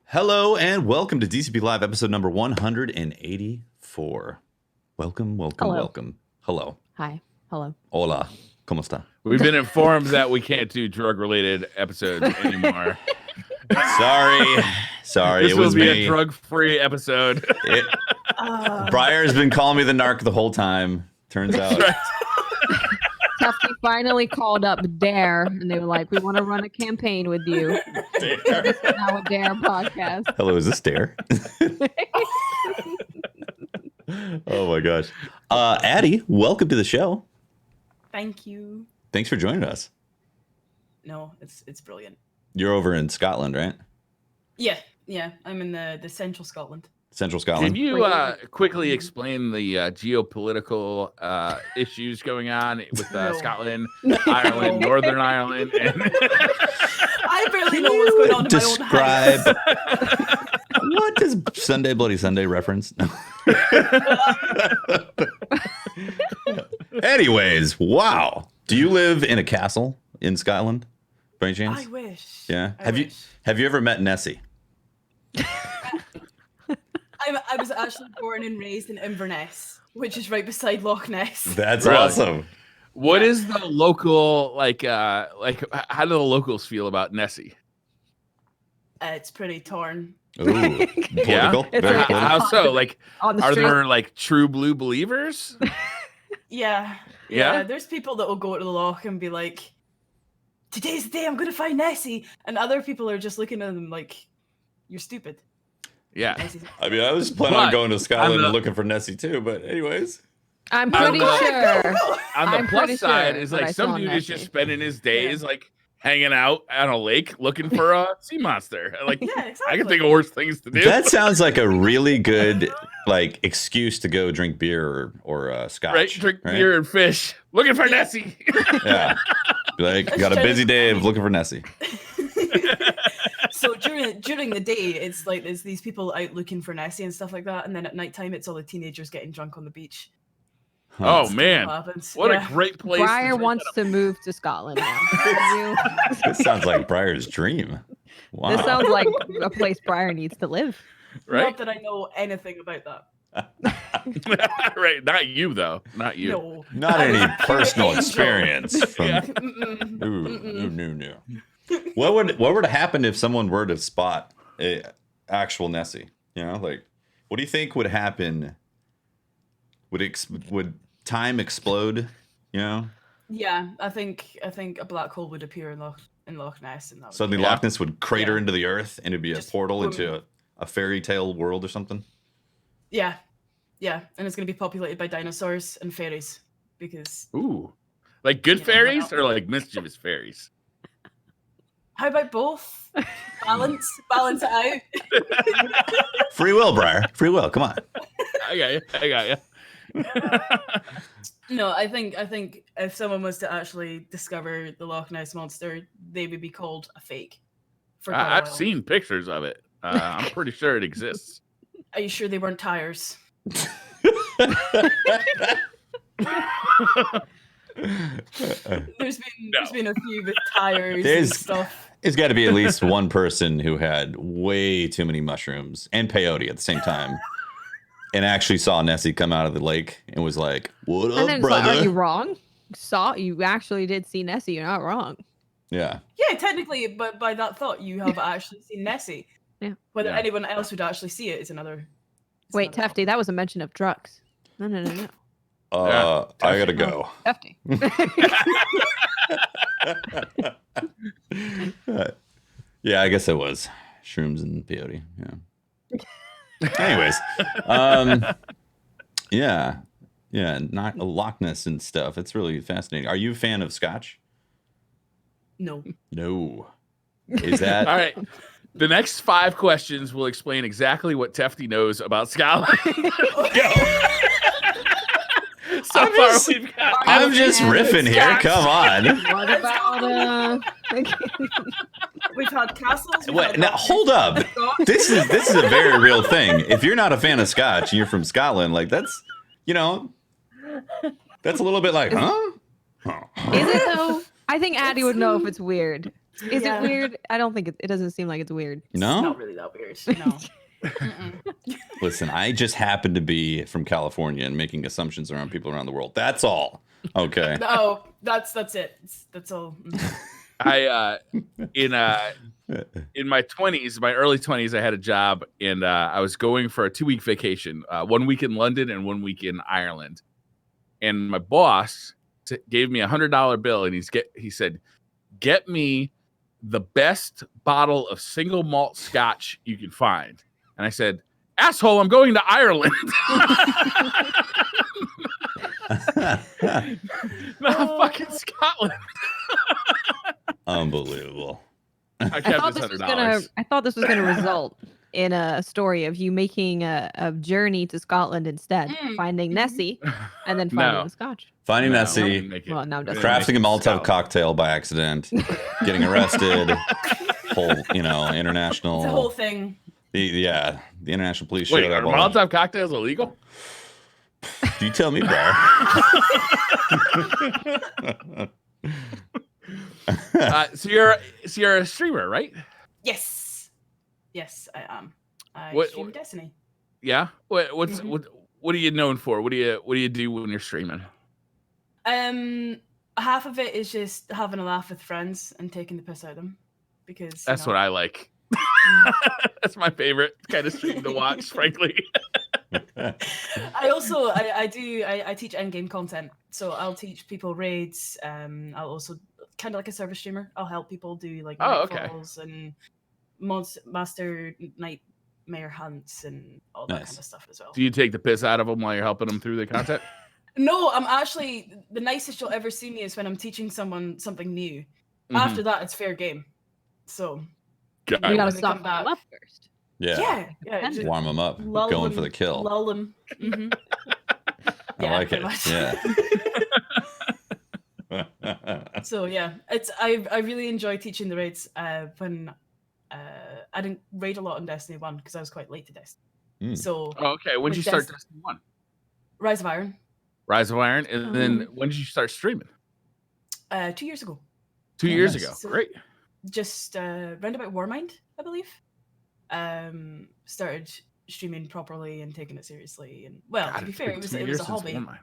Hello and welcome to DCP Live episode number 184. Welcome, welcome. Hello. Hi. Hello. Hola. ¿Cómo está? We've been informed that we can't do drug-related episodes anymore. Sorry. This it will was be me. a drug-free episode. Briar's been calling me the narc the whole time. Turns out. Tufty finally called up Dare, and they were like, "We want to run a campaign with you." Dare. This is now a Dare podcast. Hello, is this Dare? Oh my gosh. Addie, welcome to the show. Thank you. Thanks for joining us. No, it's brilliant. You're over in Scotland, right? Yeah. I'm in the central Scotland. Central Scotland. Can you quickly explain the geopolitical issues going on with No. Scotland, Ireland, Northern Ireland? And I barely know what's going on in my own house. Describe. What does Sunday Bloody Sunday reference? No. Anyways, wow. Do you live in a castle in Scotland, by any chance? I wish. Yeah. I Have you ever met Nessie? I was actually born and raised in Inverness, which is right beside Loch Ness. That's Really? awesome. what is the local like? How do the locals feel about Nessie? It's pretty torn. Ooh, political. Yeah? It's Very like- political. How so? Like, On the are street. there like true blue believers? Yeah. Yeah? There's people that will go to the loch and be like, "Today's the day I'm going to find Nessie," and other people are just looking at them like, "You're stupid." Yeah. Nessie's- I mean, I was planning on But going to Scotland I'm and looking for Nessie too, but anyways. I'm I'm pretty the- sure. On the I'm plus pretty side sure is that I like some saw dude is just Nessie. spending his days like hanging out on a lake looking for a sea monster. Like, Yeah, exactly. I can think of worse things to do. That sounds like a really good like excuse to go drink beer or scotch. Right? Drink beer and fish. Looking for Nessie. Yeah. Be like, got a busy day of looking for Nessie. So during the day, it's like there's these people out looking for Nessie and stuff like that, and then at nighttime, it's all the teenagers getting drunk on the beach. Oh That's man. what happens. What Yeah. a great place. Briar to wants to move to Scotland now. This sounds like Briar's dream. Wow. This sounds like a place Briar needs to live. right? Not that I know anything about that. Right. Not you though. Not you. No. Not any personal Angel. experience from Yeah. Mm-mm. Ooh, no. What would happen if someone were to spot a actual Nessie? You know, like, what do you think would happen? Would time explode? You know, Yeah, I think a black hole would appear in Loch Ness, and that would suddenly be- Yeah. Loch Ness would crater Yeah. into the earth, and it'd be a Just portal boom. into a fairy tale world or something. Yeah, and it's gonna be populated by dinosaurs and fairies because Ooh. Like good Yeah, fairies well- or like mischievous fairies? how about both? Balance it out. Free will, Briar. Free will. Come on. I got you. No, I think if someone was to actually discover the Loch Ness monster, they would be called a fake. For quite a I've while. seen pictures of it. I'm pretty sure it exists. Are you sure they weren't tires? There's been a few with tires and There's- stuff. There's got to be at least one person who had way too many mushrooms and peyote at the same time, and actually saw Nessie come out of the lake and was like, "What And up, then it's like, brother?" are you wrong? You actually did see Nessie. You're not wrong. Yeah. Yeah, technically, but by that thought, you have actually seen Nessie. Yeah. Whether Yeah. anyone else would actually see it is another. is Wait, another Tefty, that was a mention of drugs. No. I gotta go. Tefty. Yeah, I guess it was shrooms and peyote. Yeah. Anyways, yeah, not Loch Ness and stuff. It's really fascinating. Are you a fan of Scotch? No. No. Is that All right. The next 5 questions will explain exactly what Tefty knows about Scotland. Go. So I'm far, just- we've got. I'm just riffing here. Come on. What about We've had castles. we've Wait, had now Loch hold Ness, up. Scotch. This is a very real thing. If you're not a fan of Scotch and you're from Scotland, like that's that's a little bit like, huh? Is it though? I think Addy would know if it's weird. Is Yeah. it weird? I don't think it doesn't seem like it's weird. It's No? not really that weird. No. Mm-mm. Listen, I just happen to be from California and making assumptions around people around the world. That's all. Okay. No, that's it. That's all. I in my 20s, my early 20s, I had a job and I was going for a 2-week vacation, 1 week in London and 1 week in Ireland. And my boss gave me $100 bill and he said, "Get me the best bottle of single malt scotch you can find." And I said, "Asshole, I'm going to Ireland." Not fucking Scotland. Unbelievable. I I kept thought this this was gonna result in a story of you making a journey to Scotland instead, finding Nessie, and then finding No. the scotch. Finding No, we Nessie, didn't make it. Well, no, We didn't crafting a make it to Molotov Scotland. cocktail by accident, getting arrested, whole, international. It's a whole thing. The international police Wait, showed are up. Molotov cocktails illegal? You tell me, bro. So you're a streamer, right? Yes, I am. I What- stream Destiny. Yeah. What Mhm. what are you known for? What do you do when you're streaming? Half of it is just having a laugh with friends and taking the piss out of them, because That's what I like. That's my favorite kind of stream to watch, frankly. I also I teach endgame content, so I'll teach people raids. I'll also kind of like a service streamer. I'll help people do like Oh, okay. nightfalls and master nightmare hunts and all that Nice. kind of stuff as well. Do you take the piss out of them while you're helping them through the content? No, I'm actually the nicest you'll ever see me is when I'm teaching someone something new. Mhm. After that, it's fair game. So Got You it. gotta when they stop come them back- up first. Yeah. yeah, just Warm them up. lull Going them, for the kill. lull them. Mhm. I Yeah, like pretty it. much. Yeah. So yeah, I really enjoy teaching the raids. When I didn't raid a lot on Destiny 1 because I was quite late to Destiny. Mm. So Oh, okay. When did you With start Des- Destiny 1? Rise of Iron, Rise of Iron, and then Mhm. when did you start streaming? 2 years ago. 2 Oh, years nice. ago. So- Great. Just round about Warmind, I believe. Started streaming properly and taking it seriously. And well, God, to be it's fair, been it was 2 a years since hobby. Warmind.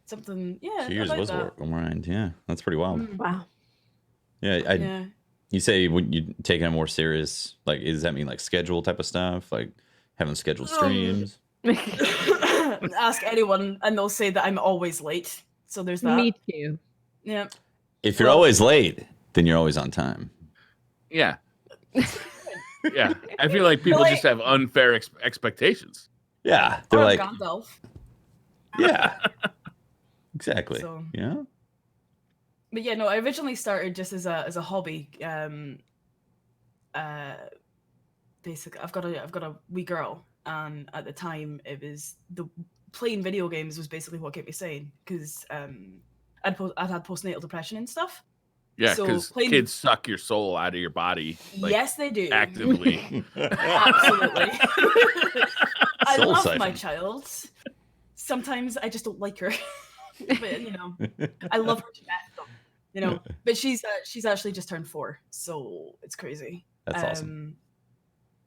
Something, yeah. 2 years about was that. Warmind. Yeah, that's pretty wild. Mm, Wow. Yeah, yeah. you say when you taking it more serious, like, does that mean like schedule type of stuff, like having scheduled streams? Ask anyone, and they'll say that I'm always late. So there's that. Me too. Yeah. If you're Well- always late, then you're always on time. Yeah. Yeah. I feel like people Like- just have unfair expectations. Yeah, they're Or like, Gandalf. yeah, exactly. So- Yeah, But yeah, no, I originally started just as a hobby. Basically, I've got a wee girl, and at the time, it was playing video games was basically what kept me sane because I'd had postnatal depression and stuff. Yeah, So because playing- kids suck your soul out of your body. Like, Yes, they do. actively. Absolutely. I Soul love siphon. my child. Sometimes I just don't like her. But I love her to death though. But she's actually just turned 4, so it's crazy. that's awesome.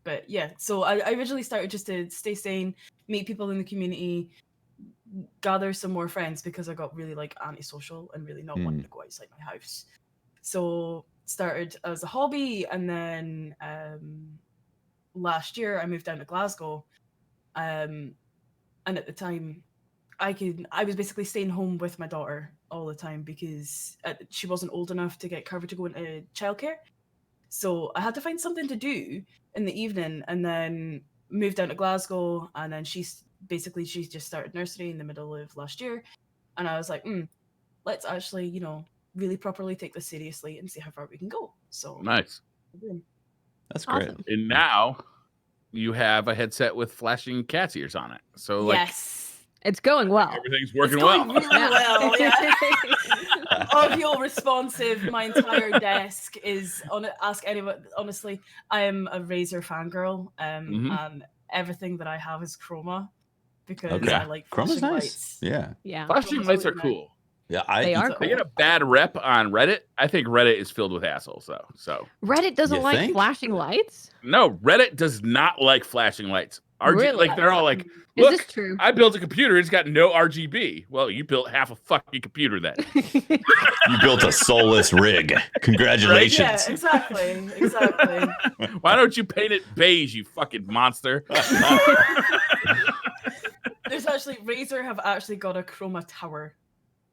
But yeah, so I originally started just to stay sane, meet people in the community, gather some more friends because I got really like antisocial and really not wanting to go outside my house. So started as a hobby, and then last year I moved down to Glasgow, and at the time I was basically staying home with my daughter all the time because she wasn't old enough to get covered to go into childcare. So I had to find something to do in the evening, and then moved down to Glasgow, and then she just started nursery in the middle of last year, and I was like, let's actually, really properly take this seriously and see how far we can go. So Nice. That's great. Awesome. And now you have a headset with flashing cat's ears on it. So like yes, It's going well. everything's working it's going well. really well. Yeah. Audio responsive. My entire desk is on it. Ask anyone. Honestly, I am a Razer fangirl, and everything that I have is chroma because Okay, I like Chroma's flashing nice. lights. Yeah, Yeah. Flashing Chroma's lights are really nice. cool. Yeah, They are They cool. get a bad rep on Reddit. I think Reddit is filled with assholes, though. So Reddit doesn't You like think? flashing lights. no, Reddit does not like flashing lights. Really? Like they're all like, Is look, this true? I built a computer. It's got no RGB. Well, you built half a fucking computer then. you built a soulless rig. Congratulations. Yeah, exactly. Why don't you paint it beige, you fucking monster? There's actually Razer have actually got a chroma tower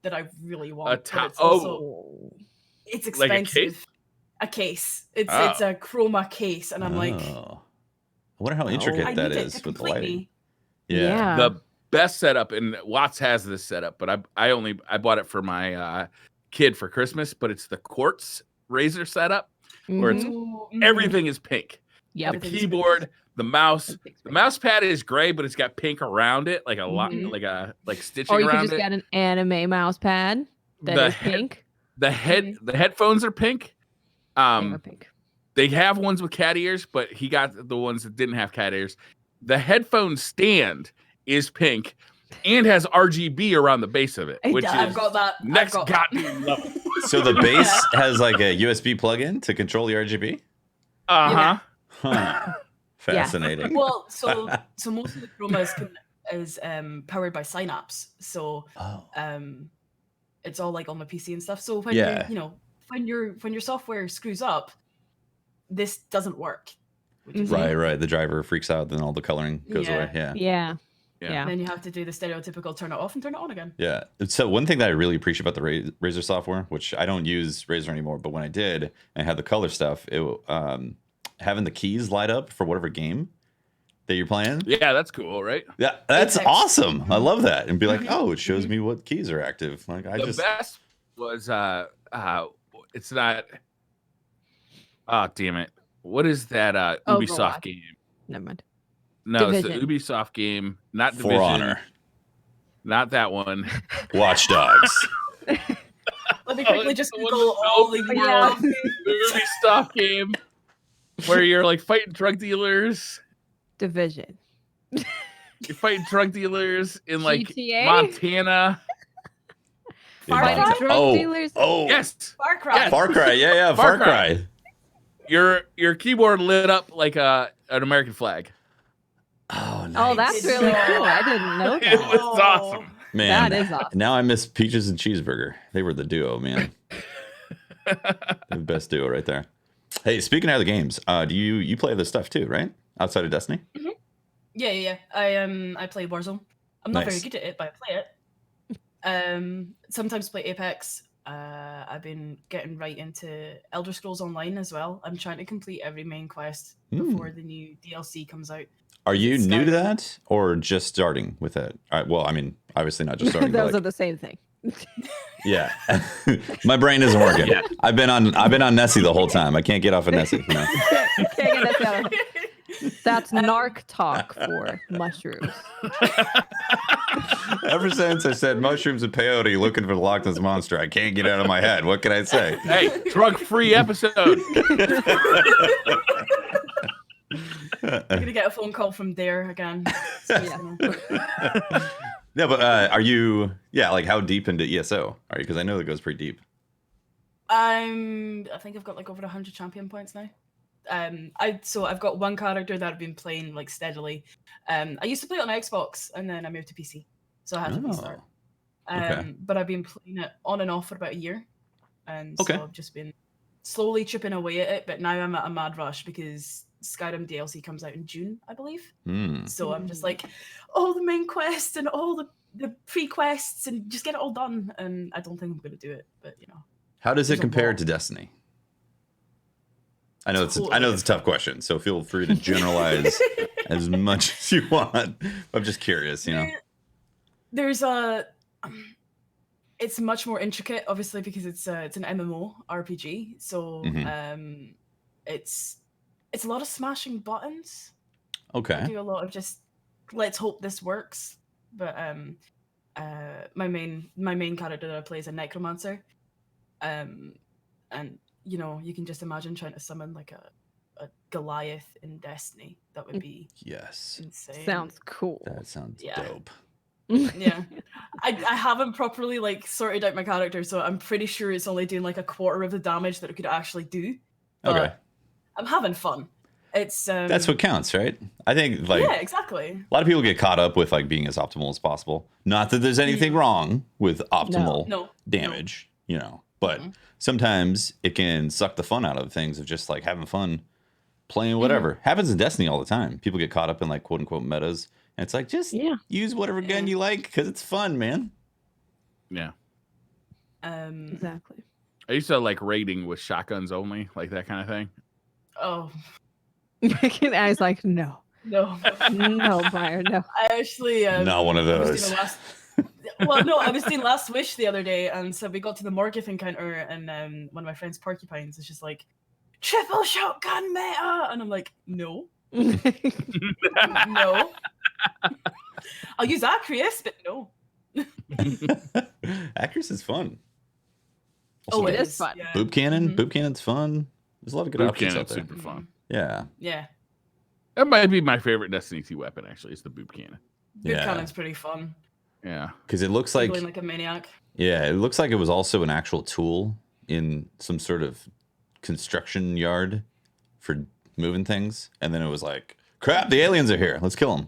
that I really want. A but it's oh. also it's Like a expensive. case? A case. It's Oh. a chroma case, and I'm like, Oh. I wonder how Oh. intricate I that need it is to with the complete lighting. me. Yeah. The best setup, and Watts has this setup, but I bought it for my kid for Christmas, but it's the quartz Razer setup where it's Ooh, everything is pink. Yep. The Everything's keyboard, the mouse. Everything's The pink. mouse pad is gray, but it's got pink around it, like a lot, Mhm. like stitching Or you could around just it. get an anime mouse pad that is pink. The headphones are pink. They are pink. They have ones with cat ears, but he got the ones that didn't have cat ears. The headphone stand is pink and has RGB around the base of it, which I've is got that. next I've got goddamn level. So the base has like a USB plug-in to control the RGB? Uh-huh. Huh. Fascinating. Well, so most of the chroma is powered by Synapse. So Oh. it's all like on my PC and stuff. So when Yeah. when your software screws up, this doesn't work. Which is Right. The driver freaks out, then all the coloring goes Yeah. away. Yeah. Yeah. Yeah. Yeah. And then you have to do the stereotypical turn it off and turn it on again. Yeah. So one thing that I really appreciate about the Razer software, which I don't use Razer anymore, but when I did and had the color stuff, it having the keys light up for whatever game that you're playing. Yeah, that's cool, right? Yeah, that's Apex. awesome. I love that. And be like, oh, it shows me what keys are active. Like The best was it's not. Oh, damn it! What is that Ubisoft Overwatch. game? Never mind. No, Division. it's the Ubisoft game, not For Division. Honor, Not that one. Watch Dogs. Let me Oh, quickly it's just the one Google with all the the open Yeah. world. The Ubisoft game where you're like fighting drug dealers. Division. You're fighting drug dealers in like GTA? Montana. Far Fighting Cry? drug dealers. Oh, Yes, Far Cry. Yes. Far Cry. Yeah, Far Far Cry. your keyboard lit up like an American flag. Oh, nice. Oh, that's really No. cool. I didn't know It that. was awesome. Man, That is awesome. now I miss Peaches and Cheeseburger. They were the duo, man. The best duo right there. Hey, speaking of the games, do you play this stuff too, right? Outside of Destiny? Yeah. I play Warzone. I'm not very Nice. good at it, but I play it. Sometimes play Apex. I've been getting right into Elder Scrolls Online as well. I'm trying to complete every main quest before the new DLC comes out. Are you It's new to Skyrim. that or just starting with it? Well, I mean, obviously not just starting. Those but are the same thing. yeah, my brain isn't working. Yeah. I've been on Nessie the whole time. I can't get off of Nessie. You know? Can't get that out. That's narc talk for mushrooms. Ever since I said mushrooms and peyote, looking for the Loch Ness monster, I can't get it out of my head. What can I say? Hey, drug-free episode. I'm gonna get a phone call from Dare again. Yeah, but are you? Yeah, like how deep into ESO are you? Because I know it goes pretty deep. I think I've got like over 100 champion points now. I've got one character that I've been playing like steadily. I used to play it on Xbox and then I moved to PC, so I had to restart. okay. But I've been playing it on and off for about a year, and Okay. so I've just been slowly chipping away at it. But now I'm at a mad rush because Skyrim DLC comes out in June, I believe. So I'm just like, all the main quests and all the pre-quests and just get it all done. And I don't think I'm going to do it, but you know. How does it There's a compare lot. to Destiny? I know Totally I know it's a tough question, so feel free to generalize as much as you want. I'm just curious, you know. There's it's much more intricate, obviously, because it's an MMO RPG. So it's a lot of smashing buttons. I Okay. do a lot of just let's hope this works. But my main character that I play is a necromancer. And you know, you can just imagine trying to summon like a Goliath in Destiny. That would be Yes. insane. Sounds cool. That sounds Yeah. dope. Yeah. I haven't properly like sorted out my character, so I'm pretty sure it's only doing like a quarter of the damage that it could actually do. But Okay. I'm having fun. It's That's what counts, right? I think like yeah, exactly. a lot of people get caught up with like being as optimal as possible. Not that there's anything wrong with optimal No. damage, you know, but Mhm. sometimes it can suck the fun out of things of just like having fun playing Mm-hmm. whatever. Happens in Destiny all the time. People get caught up in like quote unquote metas. And it's like just use whatever gun you like because it's fun, man. Yeah. Exactly. I used to like raiding with shotguns only, like that kind of thing. Oh I was like, no, no. Briar, no. I actually Not one of I was those. doing a last well, no, I was doing Last Wish the other day, and so we got to the Morgith encounter, and one of my friends, Porcupines, is just like, triple shotgun meta, and I'm like, no, no. I'll use Acrius, but no. Acrius is fun. Oh, it is fun. Yeah. Boop cannon. Mhm. Boop cannon's fun. There's a lot of good Boop options cannon's out there. super fun. Yeah. Yeah. That might be my favorite Destiny 2 weapon, actually. It's the boop cannon. Boop Yeah. cannon's pretty fun. Yeah. Because it looks like, Feeling like a maniac. yeah, it looks like it was also an actual tool in some sort of construction yard for moving things. And then it was like, crap, the aliens are here. Let's kill them.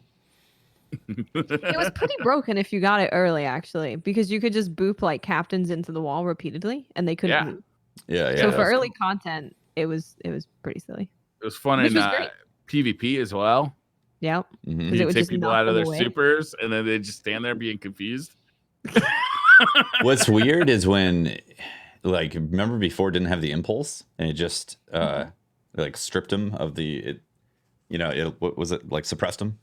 It was pretty broken if you got it early, actually, because you could just boop like captains into the wall repeatedly, and they couldn't Yeah. move. Yeah, yeah. So for that's early cool. content, it was pretty silly. It was fun Which in was great. PvP as well. Yeah. Mhm. it You would take just people knock out of them their away. supers, and then they just stand there being confused. What's weird is when, like, remember before it didn't have the impulse and it just, like, stripped him of the, what was it, like, suppressed him?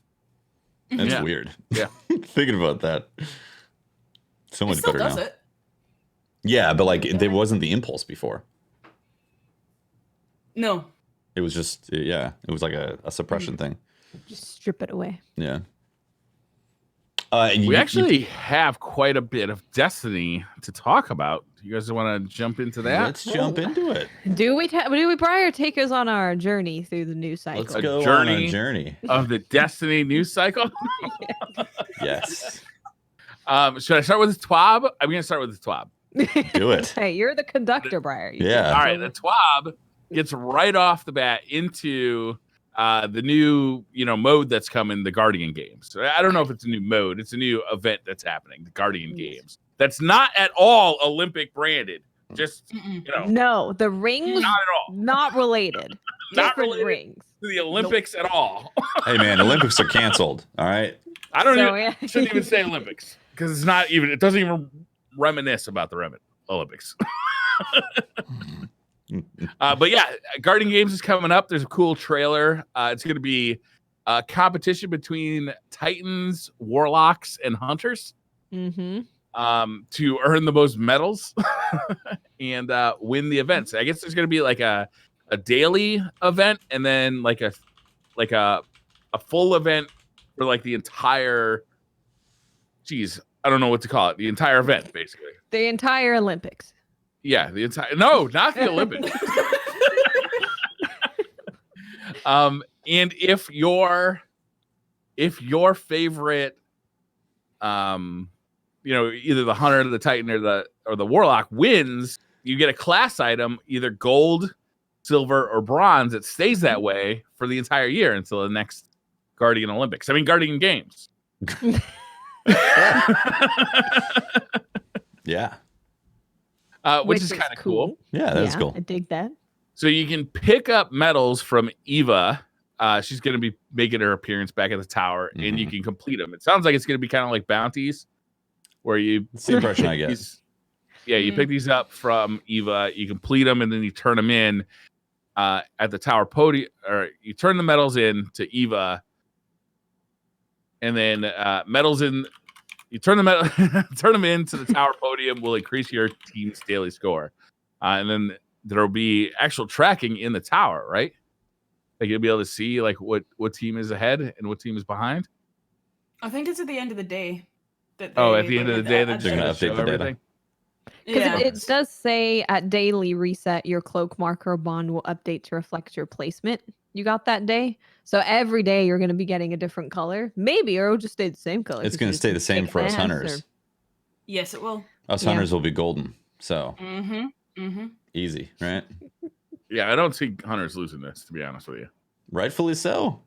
That's Yeah. weird. Yeah. Thinking about that. So It much still better does now. it. Yeah, but, like, Yeah. there wasn't the impulse before. No. It was just, yeah, it was like a suppression thing. Just strip it away. Yeah. We actually have quite a bit of Destiny to talk about. You guys want to jump into that? Let's jump into it. Do we, Briar, take us on our journey through the news cycle? Let's A go on journey. a journey. Of the Destiny news cycle. Yes. Should I start with the TWAB? I'm going to start with the TWAB. Do it. Hey, you're the conductor, Briar. You Yeah. All right, the TWAB gets right off the bat into the new, mode that's coming, the Guardian games. So I don't know if it's a new mode. It's a new event that's happening, the Guardian games. That's not at all Olympic branded. Just, No, the rings not at all. not related. Not Different related. rings. To the Olympics at all. Hey, man, Olympics are canceled. All right. I don't So, even shouldn't even say Olympics because it's not even. It doesn't even reminisce about the Olympics. But yeah, Guardian Games is coming up. There's a cool trailer. It's going to be a competition between Titans, Warlocks, and Hunters Mm-hmm. to earn the most medals and win the events. I guess there's going to be like a daily event and then like a full event for like the entire. Geez, I don't know what to call it. The entire event, basically. The entire Olympics. Yeah, the entire. No, not the Olympics. And if your favorite, either the Hunter, the Titan, or the Warlock wins, you get a class item, either gold, silver, or bronze. It stays that way for the entire year until the next Guardian Olympics. I mean, Guardian Games. Yeah. Which is kind of cool. Yeah, that's cool. I dig that. So you can pick up medals from Eva. She's going to be making her appearance back at the tower, and you can complete them. It sounds like it's going to be kind of like bounties, where you. It's the impression I get. You pick these up from Eva, you complete them, and then you turn them in at the tower podium, or you turn the medals in to Eva, and then medals in. You turn them into the tower podium will increase your team's daily score, and then there'll be actual tracking in the tower, right? Like you'll be able to see like what team is ahead and what team is behind. I think it's at the end of the day. At the end of the day, they're They're gonna update the data. everything. Because Yeah. it does say at daily reset, your cloak marker bond will update to reflect your placement you got that day. So every day you're going to be getting a different color. Maybe, or it'll just stay the same color. It's 'cause going you to stay the just same kick for us ass hunters. Yes, it will. Us Yeah. hunters will be golden. So Mm-hmm. easy, right? Yeah, I don't see hunters losing this, to be honest with you. Rightfully so.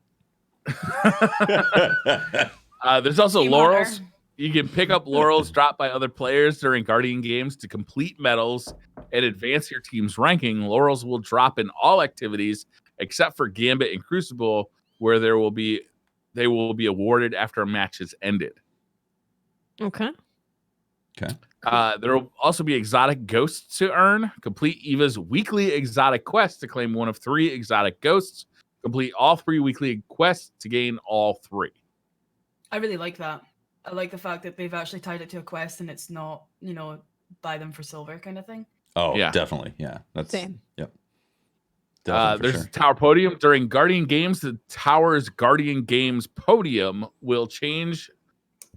There's also Team laurels. Hunter. You can pick up laurels dropped by other players during Guardian games to complete medals and advance your team's ranking. Laurels will drop in all activities except for Gambit and Crucible, where they will be awarded after a match has ended. Okay. Okay. There will also be exotic ghosts to earn. Complete Eva's weekly exotic quest to claim one of 3 exotic ghosts. Complete all 3 weekly quests to gain all 3. I really like that. I like the fact that they've actually tied it to a quest and it's not, buy them for silver kind of thing. Oh, Yeah. definitely. Yeah. That's Same. Yep. Definitely for There's sure. a tower podium during Guardian games. The tower's Guardian games podium will change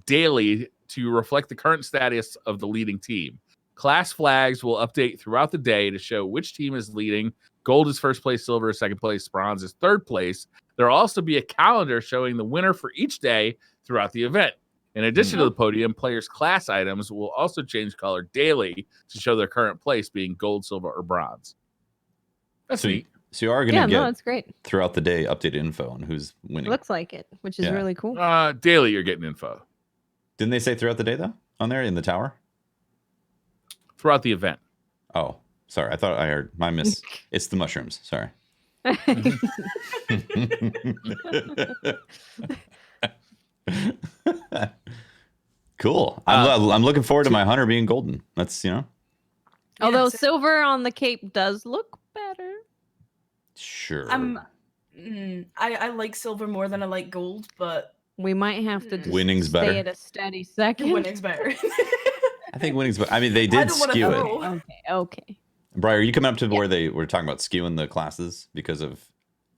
daily to reflect the current status of the leading team. Class flags will update throughout the day to show which team is leading. Gold is first place, silver is second place, bronze is third place. There will also be a calendar showing the winner for each day throughout the event. In addition to the podium, players' class items will also change color daily to show their current place being gold, silver, or bronze. That's neat. So you are going to Yeah, get no, it's great. throughout the day updated info on who's winning. Looks like it, which is Yeah. really cool. Daily, you're getting info. Didn't they say throughout the day though on there in the tower? Throughout the event. Oh, sorry. I thought I heard my miss. It's the mushrooms. Sorry. Cool. I'm looking forward to my hunter being golden. That's Although it's- silver on the cape does look better. sure. I like silver more than I like gold, but We might have to just Winning's stay better. at a steady second. winning's better. I think winning's. I mean, they I did don't wanna skew it. throw. Okay. Briar, are you coming up to where they were talking about skewing the classes because of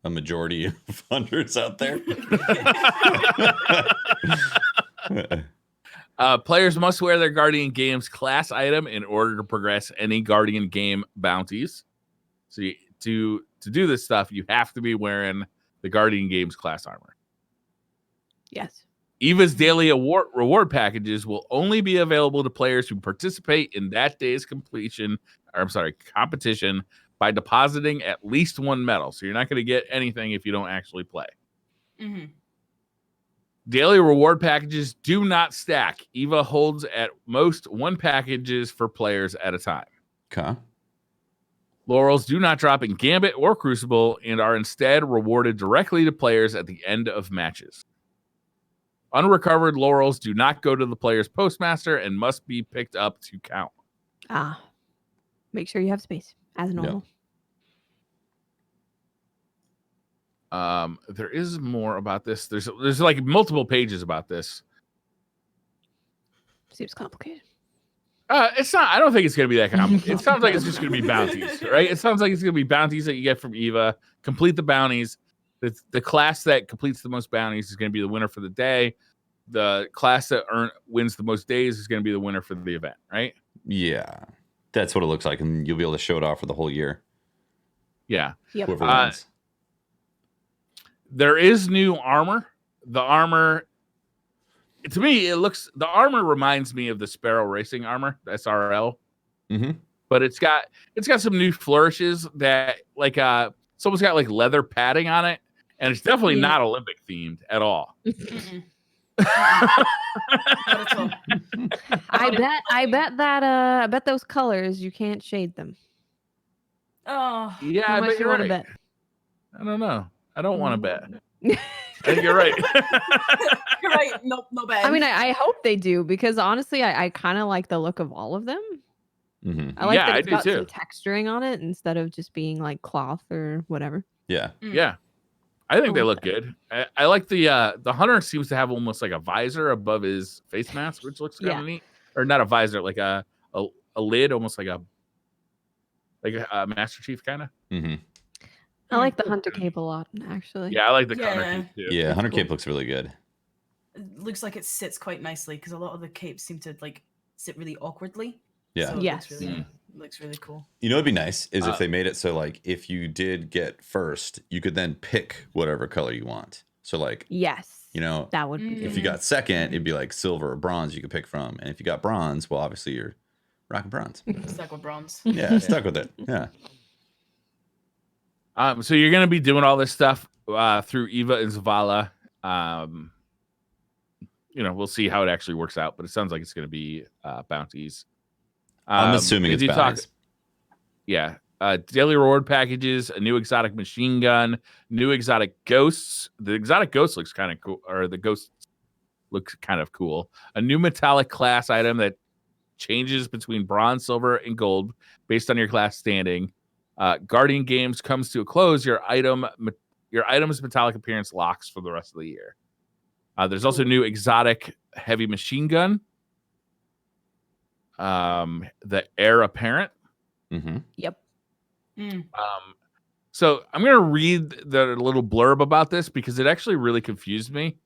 a majority of hunters out there? Players must wear their Guardian Games class item in order to progress any Guardian game bounties. So to do this stuff, you have to be wearing the Guardian Games class armor. Yes. Eva's daily reward packages will only be available to players who participate in that day's competition by depositing at least 1 medal. So you're not going to get anything if you don't actually play. Mm-hmm. Daily reward packages do not stack. Eva holds at most 1 packages for players at a time. Okay. Laurels do not drop in Gambit or Crucible and are instead rewarded directly to players at the end of matches. Unrecovered laurels do not go to the player's postmaster and must be picked up to count. Make sure you have space as normal. There is more about this. There's like multiple pages about this. Seems complicated. It's not. I don't think it's going to be that complicated. It sounds like it's just going to be bounties, right? It sounds like it's going to be bounties that you get from Eva. Complete the bounties. The class that completes the most bounties is going to be the winner for the day. The class that wins the most days is going to be the winner for the event, right? Yeah, that's what it looks like, and you'll be able to show it off for the whole year. Yeah. Yep. Whoever wins. There is new armor. The armor, to me, the armor reminds me of the Sparrow Racing armor, the SRL. Mm-hmm. But it's got some new flourishes that it's almost got like leather padding on it, and it's definitely not Olympic themed at all. Not at all. I bet those colors you can't shade them. Oh, Yeah, How I much bet you you're want to right. bet? I don't know. I don't want to bet. I think you're right. you're right. Nope, no bad. I mean, I hope they do because honestly, I kind of like the look of all of them. Mm-hmm. I like Yeah, that I it's do got too. some texturing on it instead of just being like cloth or whatever. Yeah. Yeah. I think I they like look good. I like the hunter seems to have almost like a visor above his face mask, which looks kind of neat. Or not a visor, like a lid, almost like a Master Chief kind of. Mm-hmm. I like the hunter cape a lot, actually. Yeah, I like the hunter Yeah. cape too. Yeah, That's Hunter cool. Cape looks really good. it looks like it sits quite nicely because a lot of the capes seem to like sit really awkwardly. Yeah. So it Yes. looks really cool. You know, it'd be nice is if they made it so like if you did get first, you could then pick whatever color you want. So like, Yes. you know, That would be if you got second, it'd be like silver or bronze you could pick from, and if you got bronze, well, obviously you're rocking bronze. Stuck with bronze. Yeah, stuck with it. Yeah. So you're gonna be doing all this stuff through Eva and Zavala. You know, we'll see how it actually works out, but it sounds like it's gonna be bounties. I'm assuming they it's do bounties. Yeah. Daily reward packages, a new exotic machine gun, new exotic ghosts. The exotic ghost looks kind of cool, or the ghost looks kind of cool. A new metallic class item that changes between bronze, silver, and gold based on your class standing. Guardian Games comes to a close. Your item's metallic appearance locks for the rest of the year. There's also a new exotic heavy machine gun. The Heir Apparent. Mm-hmm. Yep. So I'm going to read the little blurb about this because it actually really confused me.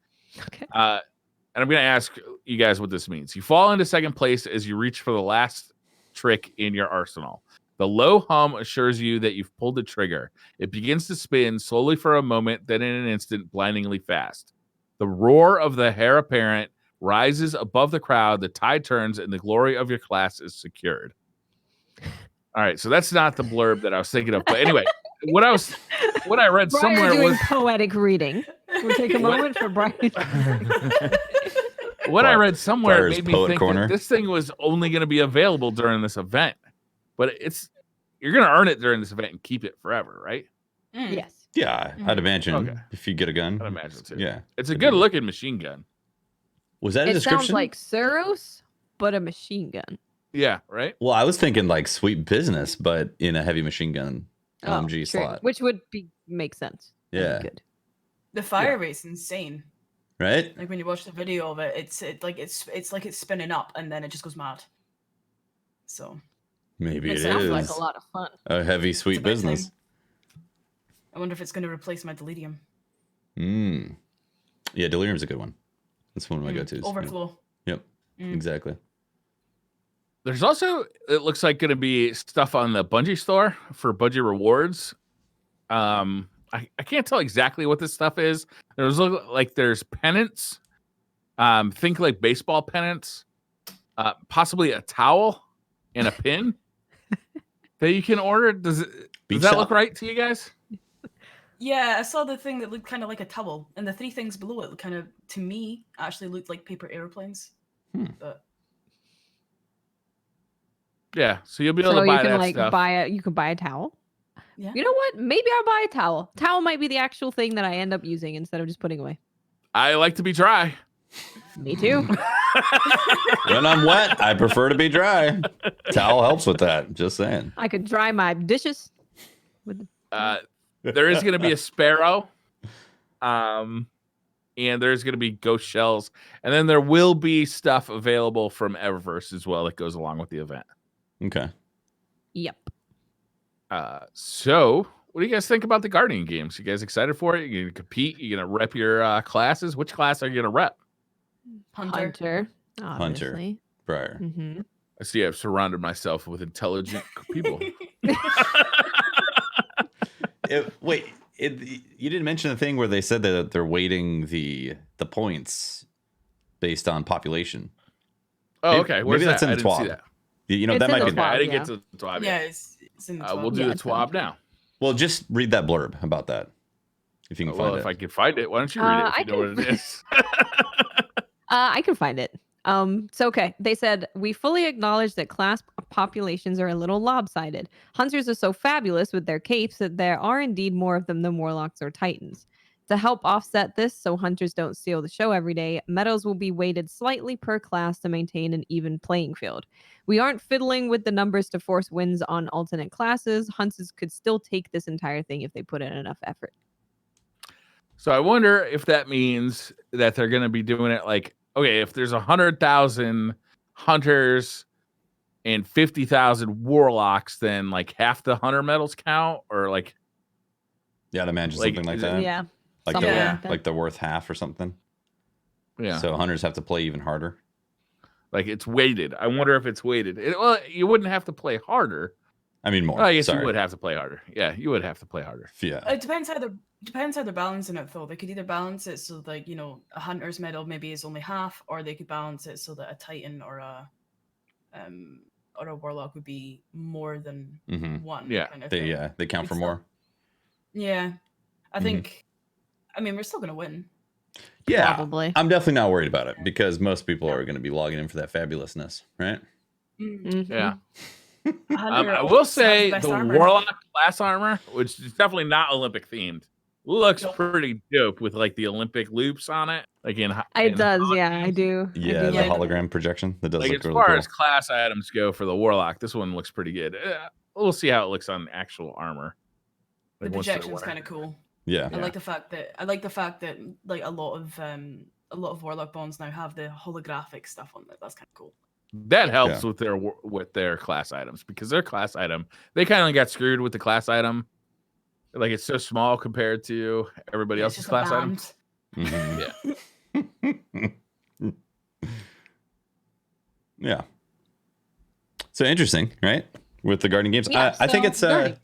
Okay. And I'm going to ask you guys what this means. You fall into second place as you reach for the last trick in your arsenal. The low hum assures you that you've pulled the trigger. It begins to spin slowly for a moment, then in an instant, blindingly fast. The roar of the Heir Apparent rises above the crowd, the tide turns, and the glory of your class is secured. All right, so that's not the blurb that I was thinking of. But anyway, what I read Brian somewhere doing was poetic reading. We'll take a moment for Brian. what I read somewhere Briar's made me Poet think Corner. that this thing was only going to be available during this event. But you're going to earn it during this event and keep it forever, right? Yes. Yeah, I'd imagine Okay. if you get a gun. I'd imagine too. Yeah. It's a good looking machine gun. Was that a It description? sounds like Suros, but a machine gun. Yeah, right? Well, I was thinking like sweet business, but in a heavy machine gun LMG true. slot. Which would make sense. That'd be Yeah. good. The fire rate's insane. Right? Like when you watch the video of it, it's like it's spinning up and then it just goes mad. So Maybe It it sounds is like a lot of fun. a heavy it's sweet about business. time. I wonder if it's going to replace my delirium. Yeah, delirium's a good one. That's one of my go-tos. Overflow. Yep. Exactly. There's also, it looks like, going to be stuff on the Bungie store for Bungie rewards. I can't tell exactly what this stuff is. There's pennants. Think like baseball pennants. Possibly a towel and a pin that you can order. Does that look right to you guys? Yeah, I saw the thing that looked kind of like a towel, and the three things below it kind of, to me, actually looked like paper airplanes. But yeah, so you'll be able So to buy you can that like stuff. you can buy a towel. yeah, You know what? Maybe I'll buy a towel. Towel might be the actual thing that I end up using instead of just putting away. I like to be dry. Me too. When I'm wet, I prefer to be dry. Towel helps with that. Just saying. I could dry my dishes. There is going to be a sparrow, and there's going to be ghost shells, and then there will be stuff available from Eververse as well that goes along with the event. Okay. Yep. So what do you guys think about the Guardian games? You guys excited for it? You gonna compete? You gonna rep your classes? Which class are you gonna rep? Hunter. Obviously. Briar. Mm-hmm. I see I've surrounded myself with intelligent people. You didn't mention the thing where they said that they're weighting the points based on population. Oh, okay. Where's Maybe that's that? in the I didn't see TWAB. that. You know, It's that in might the be. Okay, I didn't yeah. get to the TWAB Yeah, yet. it's in the We'll 12. do Yeah, the it's in the TWAB 12. now. Well, just read that blurb about that. If you can find Well, it. if I can find it, why don't you read it if you know what it is? I can find it. So okay, they said we fully acknowledge that class populations are a little lopsided. Hunters are so fabulous with their capes that there are indeed more of them than warlocks or titans. To help offset this, so hunters don't steal the show every day, medals will be weighted slightly per class to maintain an even playing field. We aren't fiddling with the numbers to force wins on alternate classes. Hunters could still take this entire thing if they put in enough effort. So I wonder if that means that they're going to be doing it like, okay, if there's 100,000 hunters and 50,000 warlocks, then like half the hunter medals count, or like, Yeah, I'd imagine Like, something like is it- that. Yeah. Like something they're, Yeah. like that. like they're worth half or something. yeah. So hunters have to play even harder. Like it's weighted. I wonder if it's weighted. Well, you wouldn't have to play harder. I mean, more. Well, I guess Sorry. you would have to play harder. Yeah, you would have to play harder. Yeah. It depends how they're balancing it though. They could either balance it so like, you know, a hunter's medal maybe is only half, or they could balance it so that a titan or a warlock would be more than one. Yeah. Kind of They thing. they count for more. Yeah. I think I mean we're still gonna win. Yeah. Probably. I'm definitely not worried about it because most people are going to be logging in for that fabulousness, right? Yeah. Hunter I will always has say best the armor. Warlock class armor, which is definitely not Olympic themed, looks pretty dope with like the Olympic loops on it. Like It does, yeah, I do. Yeah, I do the like hologram projection. That does like look as really far cool. as class items go for the Warlock, this one looks pretty good. We'll see how it looks on actual armor. The Like, once they projection's wear it. kind of cool. Yeah. I like the fact that like a lot of Warlock bonds now have the holographic stuff on it. That's kind of cool. That helps with their class items because their class item, they kind of got screwed with the class item. Like it's so small compared to everybody Yeah, else's it's just a class item. band. Yeah. Yeah. So interesting, right? With the Guardian games. Yeah, I think so it's Guardian.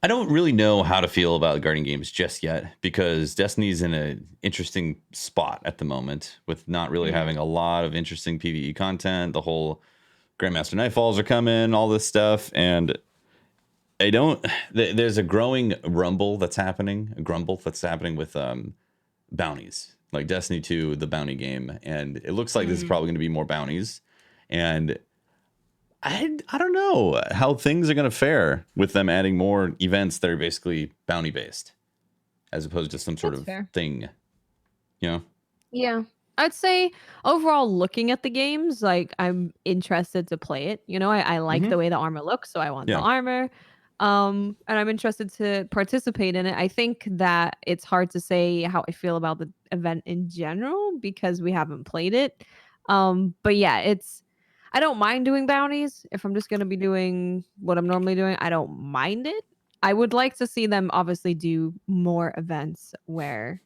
I don't really know how to feel about Guardian games just yet because Destiny's in an interesting spot at the moment with not really having a lot of interesting PvE content. The whole Grandmaster Nightfalls are coming, all this stuff, and I don't. There's a growing grumble that's happening with bounties, like Destiny 2, the bounty game, and it looks like there's probably going to be more bounties, and I don't know how things are going to fare with them adding more events that are basically bounty based, as opposed to some sort That's of fair. thing. You know? Yeah. I'd say overall looking at the games, like I'm interested to play it. You know, I like the way the armor looks, so I want the Yeah. armor. And I'm interested to participate in it. I think that it's hard to say how I feel about the event in general because we haven't played it. But yeah, I don't mind doing bounties. If I'm just gonna be doing what I'm normally doing, I don't mind it. I would like to see them obviously do more events where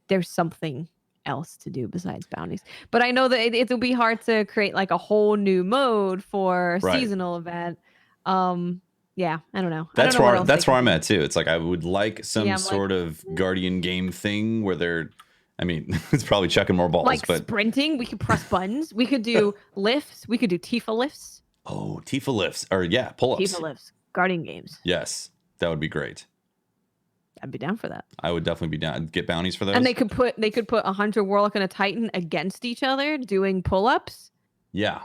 there's something else to do besides bounties. But I know that it'll be hard to create like a whole new mode for a Right. seasonal event. Yeah, I don't know. That's I don't know what where else that's they where can I'm do. at too. It's like I would like some Yeah, I'm sort of Guardian game thing where they're. I mean, it's probably chucking more balls, Like but sprinting, we could press buttons. We could do lifts. We could do Tifa lifts. oh, Tifa lifts or pull-ups. Tifa lifts. Guardian games. Yes, that would be great. I'd be down for that. I would definitely be down. Get bounties for those. And they could put a hunter, warlock, and a titan against each other doing pull-ups. Yeah,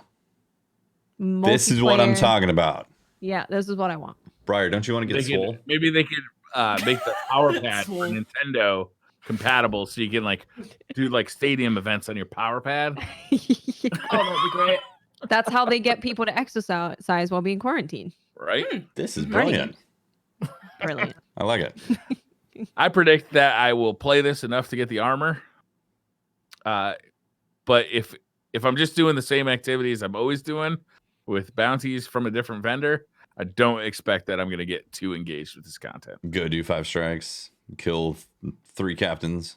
this is what I'm Multiplayer. talking about. Yeah, this is what I want. Briar, don't you want to get swole? Maybe they could make the power pad for Swole. Nintendo compatible so you can like do like stadium events on your power pad. Oh, that'd be great. That's how they get people to exercise while being quarantined. Right? This is Guardian brilliant. games. Brilliant. I like it. I predict that I will play this enough to get the armor. But if I'm just doing the same activities I'm always doing with bounties from a different vendor, I don't expect that I'm going to get too engaged with this content. Go do 5 strikes, kill 3 captains.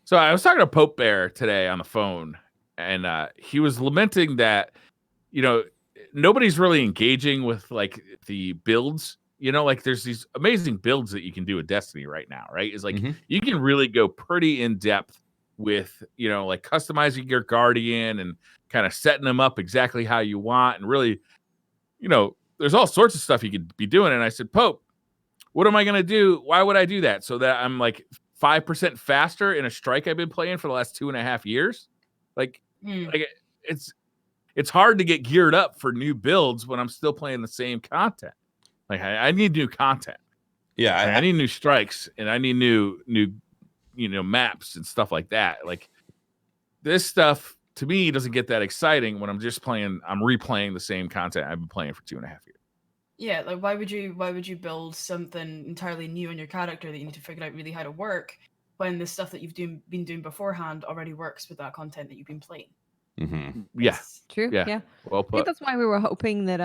So I was talking to Pope Bear today on the phone, and he was lamenting that, nobody's really engaging with like the builds. Like there's these amazing builds that you can do with Destiny right now, right? It's like you can really go pretty in depth with, like customizing your Guardian and kind of setting them up exactly how you want. And really, there's all sorts of stuff you could be doing. And I said, Pope, what am I going to do? Why would I do that? So that I'm like 5% faster in a strike I've been playing for the last 2.5 years? Like it's hard to get geared up for new builds when I'm still playing the same content. Like I need new content. Yeah, I need new strikes, and I need new maps and stuff like that. Like this stuff to me doesn't get that exciting when I'm replaying the same content I've been playing for 2.5 years. Yeah, like why would you build something entirely new in your character that you need to figure out really how to work when the stuff that you've been doing beforehand already works with that content that you've been playing? Yeah, True. Yeah. well I think put. that's why we were hoping that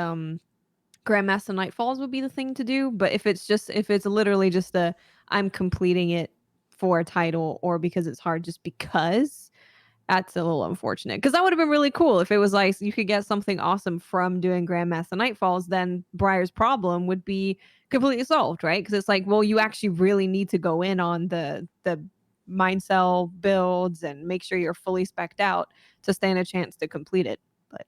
Grandmaster Nightfalls would be the thing to do. But if it's literally just I'm completing it for a title or because it's hard just because, That's a little unfortunate because that would have been really cool if it was like you could get something awesome from doing Grandmaster Nightfalls. Then Briar's problem would be completely solved, right? Because it's like, well, you actually really need to go in on the mind cell builds and make sure you're fully spec'd out to stand a chance to complete it. But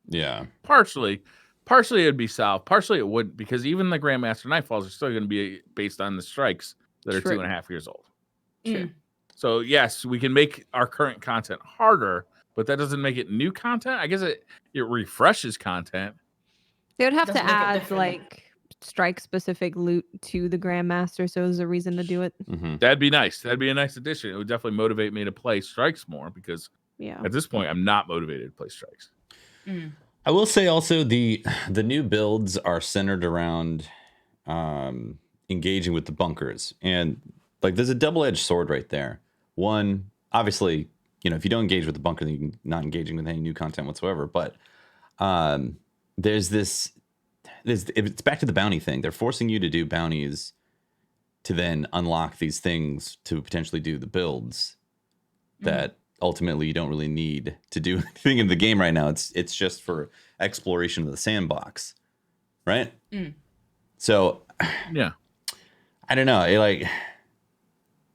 Yeah. Partially it'd be solved. Partially it wouldn't, because even the Grandmaster Nightfalls are still going to be based on the strikes that are True. 2.5 years old. True. So yes, we can make our current content harder, but that doesn't make it new content. I guess it refreshes content. They would have Doesn't to make it add different. like strike specific loot to the Grandmaster, so there's a reason to do it. Mm-hmm. That'd be nice. That'd be a nice addition. It would definitely motivate me to play strikes more, because Yeah. at this point I'm not motivated to play strikes. I will say also the new builds are centered around engaging with the bunkers, and like there's a double-edged sword right there. One, obviously, if you don't engage with the bunker, then you're not engaging with any new content whatsoever. But it's back to the bounty thing. They're forcing you to do bounties to then unlock these things to potentially do the builds that ultimately you don't really need to do anything in the game right now. It's just for exploration of the sandbox, right? So Yeah. I don't know.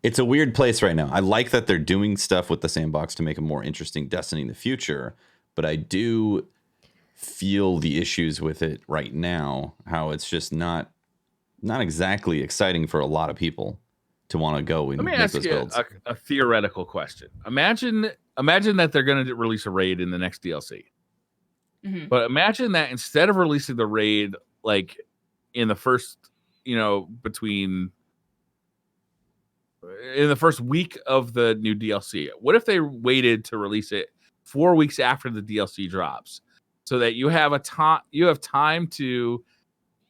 It's a weird place right now. I like that they're doing stuff with the sandbox to make a more interesting Destiny in the future, but I do feel the issues with it right now, how it's just not exactly exciting for a lot of people to want to go and Let me make ask those you builds. a theoretical question. Imagine that they're going to release a raid in the next DLC. But imagine that instead of releasing the raid like in the first, in the first week of the new DLC, what if they waited to release it 4 weeks after the DLC drops, so that you have time to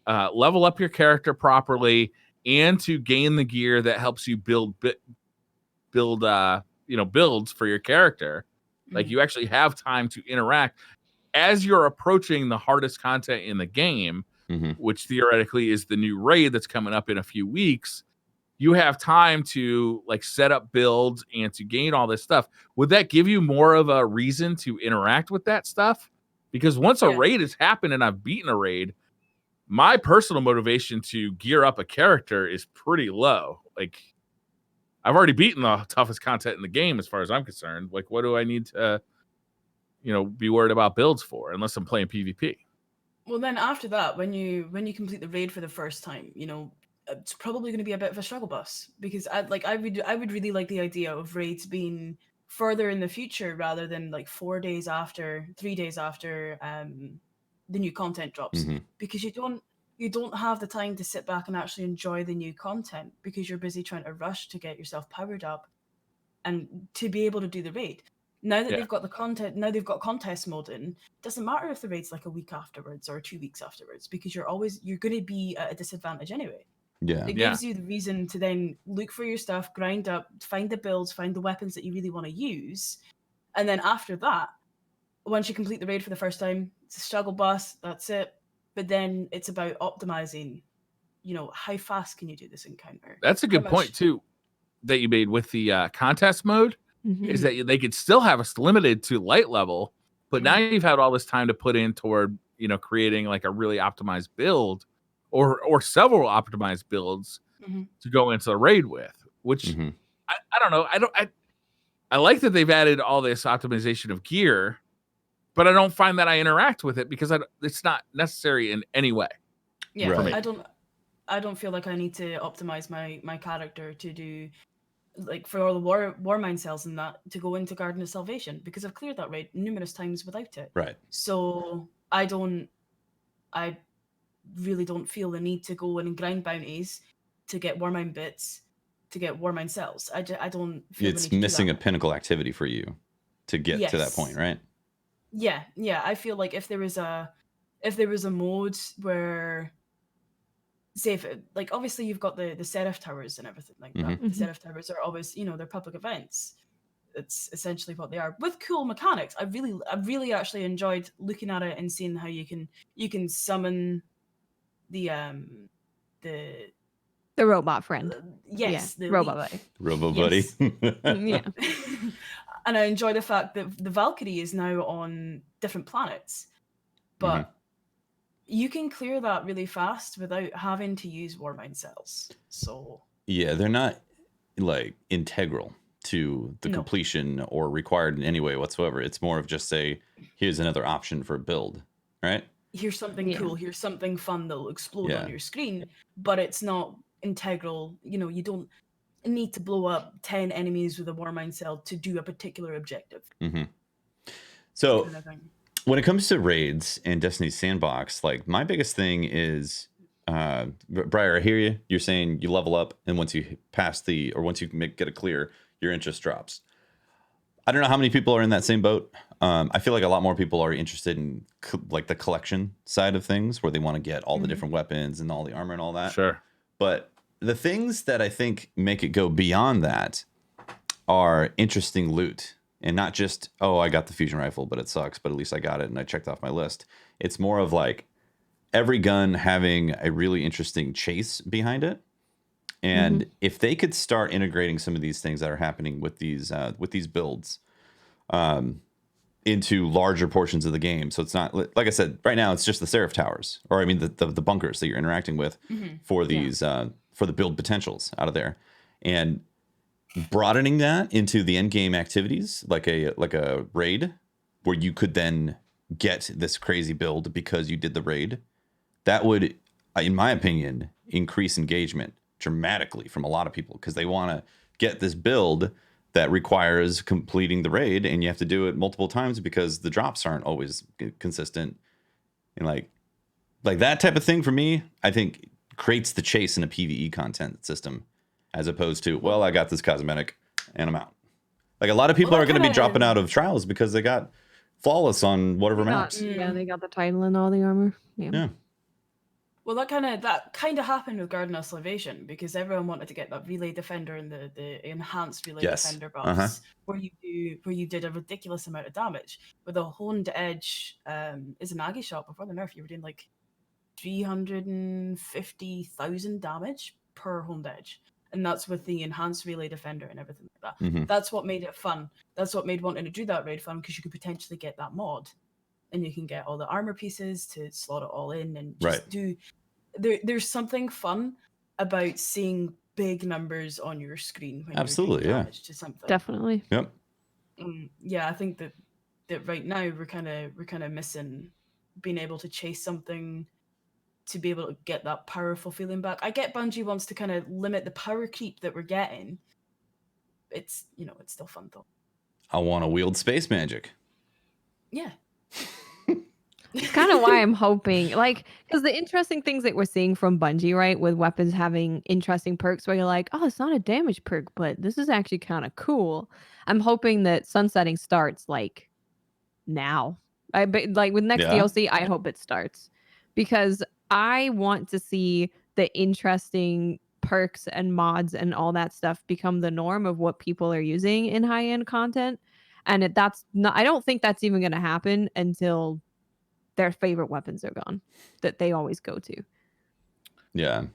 level up your character properly and to gain the gear that helps you build builds for your character. Like you actually have time to interact as you're approaching the hardest content in the game, which theoretically is the new raid that's coming up in a few weeks. You have time to like set up builds and to gain all this stuff. Would that give you more of a reason to interact with that stuff? Because once a raid has happened and I've beaten a raid, my personal motivation to gear up a character is pretty low. Like, I've already beaten the toughest content in the game as far as I'm concerned. Like, what do I need to, be worried about builds for, unless I'm playing PvP? Well, then after that, when you complete the raid for the first time, it's probably going to be a bit of a struggle bus, because I would really like the idea of raids being further in the future rather than like 3 days after the new content drops, because you don't have the time to sit back and actually enjoy the new content because you're busy trying to rush to get yourself powered up and to be able to do the raid. Now that they've got the content, now they've got contest mode in, doesn't matter if the raid's like a week afterwards or 2 weeks afterwards, because you're going to be at a disadvantage anyway. It gives you the reason to then look for your stuff, grind up, find the builds, find the weapons that you really want to use. And then after that, once you complete the raid for the first time, it's a struggle bus, that's it. But then it's about optimizing, how fast can you do this encounter? That's a good point too that you made with the contest mode, is that they could still have us limited to light level, but now you've had all this time to put in toward, creating like a really optimized build or several optimized builds to go into the raid with, which I don't know. I like that they've added all this optimization of gear, but I don't find that I interact with it because it's not necessary in any way. Yeah, right. I don't feel like I need to optimize my character to do, like, for all the war mind cells and that, to go into Garden of Salvation, because I've cleared that raid numerous times without it. Right. So I really don't feel the need to go in and grind bounties to get war mind bits, to get war mind cells. I don't feel It's the need to missing do a that. pinnacle activity for you to get to that point, right? Yeah. I feel like if there was a mode where, say, if like, obviously you've got the Seraph Towers and everything like that. The Seraph Towers are always, they're public events. It's essentially what they are, with cool mechanics. I really actually enjoyed looking at it and seeing how you can summon the robot friend. Yes, the robot buddy. Robo yes. buddy. Yeah. And I enjoy the fact that the Valkyrie is now on different planets. But you can clear that really fast without having to use Warmind cells. So yeah, they're not like integral to the completion or required in any way whatsoever. It's more of just say, here's another option for a build, right? Here's something cool, here's something fun that'll explode on your screen, but it's not integral. You know, you don't need to blow up 10 enemies with a Warmind cell to do a particular objective. So kind of thing. When it comes to raids and Destiny's Sandbox, like my biggest thing is, Briar, I hear you. You're saying you level up, and once you pass once you get a clear, your interest drops. I don't know how many people are in that same boat. I feel like a lot more people are interested in like the collection side of things, where they want to get all the different weapons and all the armor and all that. Sure. But the things that I think make it go beyond that are interesting loot. And not just, oh, I got the fusion rifle, but it sucks, but at least I got it and I checked off my list. It's more of like every gun having a really interesting chase behind it. And if they could start integrating some of these things that are happening with these builds into larger portions of the game. So it's not, like I said, right now it's just the Seraph Towers, or I mean the bunkers that you're interacting with for these, for the build potentials out of there. And broadening that into the end game activities, like a raid, where you could then get this crazy build because you did the raid, that would, in my opinion, increase engagement dramatically from a lot of people, because they want to get this build that requires completing the raid, and you have to do it multiple times because the drops aren't always consistent. And like that type of thing for me, I think creates the chase in a PvE content system, as opposed to, well, I got this cosmetic and I'm out. Like a lot of people are going to be dropping out of trials because they got flawless on whatever maps. Yeah, they got the title and all the armor. Yeah. Well, that kind of happened with Garden of Salvation, because everyone wanted to get that Relay Defender and the enhanced Relay Defender buffs, where you did a ridiculous amount of damage. With a Honed Edge Izanagi shot before the nerf, you were doing like 350,000 damage per Honed Edge. And that's with the enhanced Relay Defender and everything like that. That's what made it fun. That's what made wanting to do that raid fun, because you could potentially get that mod. And you can get all the armor pieces to slot it all in and just do... There's something fun about seeing big numbers on your screen when you're doing damage to something. Definitely. Yep. Yeah, I think that right now we're kind of missing being able to chase something to be able to get that powerful feeling back. I get Bungie wants to kind of limit the power creep that we're getting. It's still fun though. I want to wield space magic. Yeah. It's kind of why I'm hoping, like, because the interesting things that we're seeing from Bungie, right, with weapons having interesting perks where you're like, oh, it's not a damage perk, but this is actually kind of cool. I'm hoping that sunsetting starts like now. Like with next DLC, I hope it starts, because I want to see the interesting perks and mods and all that stuff become the norm of what people are using in high-end content. And that's not, I don't think that's even going to happen until their favorite weapons are gone that they always go to. Yeah.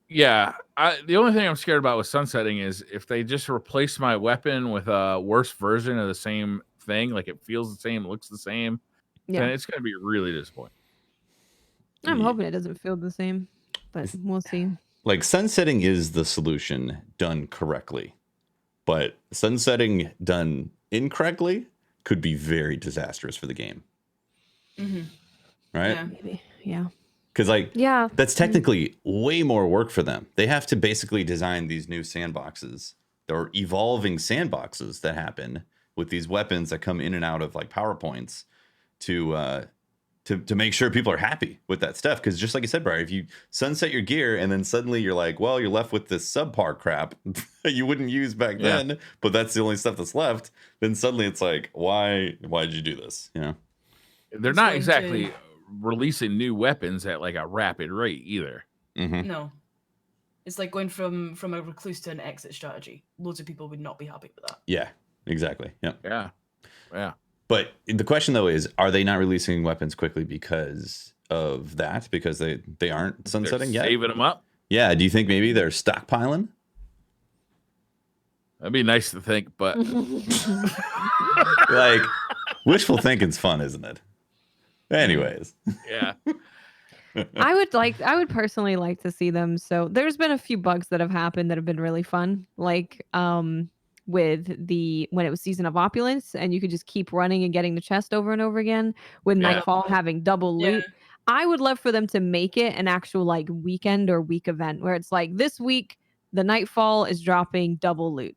The only thing I'm scared about with sunsetting is if they just replace my weapon with a worse version of the same thing, like it feels the same, looks the same, then it's going to be really disappointing. I'm hoping it doesn't feel the same, but we'll see. Like sunsetting is the solution done correctly, but sunsetting done incorrectly could be very disastrous for the game. Right? Yeah. Maybe. Yeah. Because that's technically way more work for them. They have to basically design these new sandboxes. There are evolving sandboxes that happen with these weapons that come in and out of like PowerPoints to make sure people are happy with that stuff. Because just like you said, Brian, if you sunset your gear and then suddenly you're like, well, you're left with this subpar crap that you wouldn't use back then, but that's the only stuff that's left, then suddenly it's like, why did you do this? You know? They're not exactly releasing new weapons at like a rapid rate either. No. It's like going from a recluse to an exit strategy. Loads of people would not be happy with that. Yeah, exactly. Yeah. But the question though is, are they not releasing weapons quickly because of that? Because they aren't sunsetting yet? Saving them up? Yeah. Do you think maybe they're stockpiling? That'd be nice to think, but Like, wishful thinking's fun, isn't it? Anyways. yeah. I would personally like to see them. So there's been a few bugs that have happened that have been really fun. Like with when it was Season of Opulence and you could just keep running and getting the chest over and over again, with Yeah. Nightfall having double loot. Yeah. I would love for them to make it an actual like weekend or week event where it's like this week the Nightfall is dropping double loot.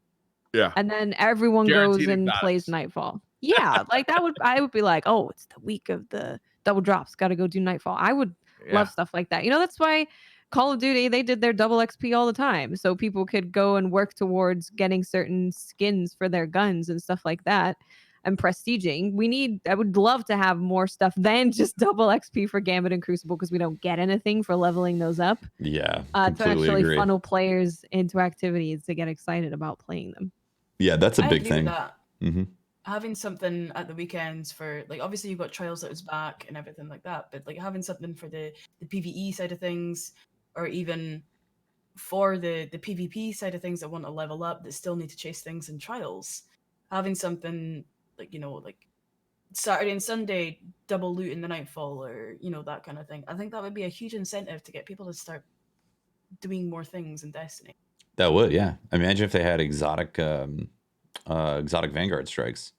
Yeah. And then everyone Guaranteed goes and exotics. plays Nightfall. Yeah, like I would be like, oh, it's the week of the double drops. Got to go do Nightfall. I would love stuff like that. That's why Call of Duty, they did their double XP all the time. So people could go and work towards getting certain skins for their guns and stuff like that and prestiging. I would love to have more stuff than just double XP for Gambit and Crucible because we don't get anything for leveling those up. Yeah, To completely actually agree. funnel players into activities to get excited about playing them. Yeah, that's a I big agree with thing. that. Hmm. Having something at the weekends for like obviously you've got Trials that was back and everything like that, but like having something for the PvE side of things, or even for the PvP side of things that want to level up that still need to chase things in Trials, having something like like Saturday and Sunday double loot in the Nightfall, or that kind of thing. I think that would be a huge incentive to get people to start doing more things in Destiny. That would, yeah. Imagine if they had exotic Vanguard strikes.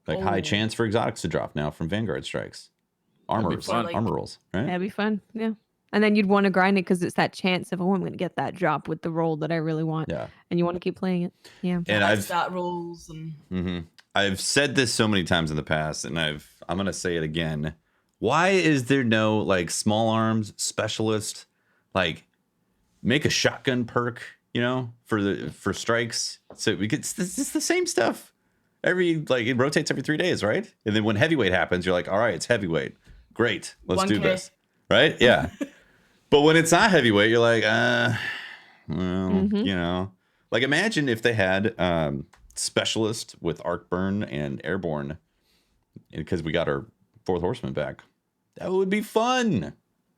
Like high chance for exotics to drop now from Vanguard strikes. That'd be Armors, fun. armor rolls, right? That'd be fun. Yeah. And then you'd want to grind it because it's that chance of, I'm going to get that drop with the roll that I really want. Yeah. And you want to keep playing it. Yeah. And stat rolls and I've said this so many times in the past, and I'm gonna say it again. Why is there no like small arms specialist, like make a shotgun perk, for strikes? So it's the same stuff. It rotates every 3 days, right? And then when heavyweight happens, you're like, all right, it's heavyweight. Great, let's do 1K. this. Right? Yeah. But when it's not heavyweight, you're like, like imagine if they had specialist with arc burn and airborne, because we got our fourth horseman back. That would be fun.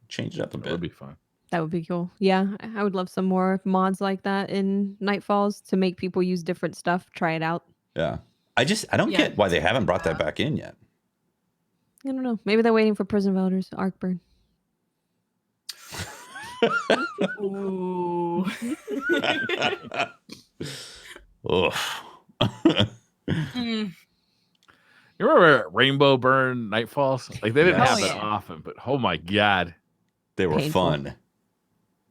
Change it up a bit. That would be fun. That would be cool. Yeah. I would love some more mods like that in Nightfalls to make people use different stuff, try it out. Yeah. I don't get why they haven't brought that back in yet. I don't know. Maybe they're waiting for Prison of Elders, arc burn. ooh. You remember Rainbow Burn Nightfalls? Like they didn't Yes. have that yeah. often, but oh my god, They were Painful. fun.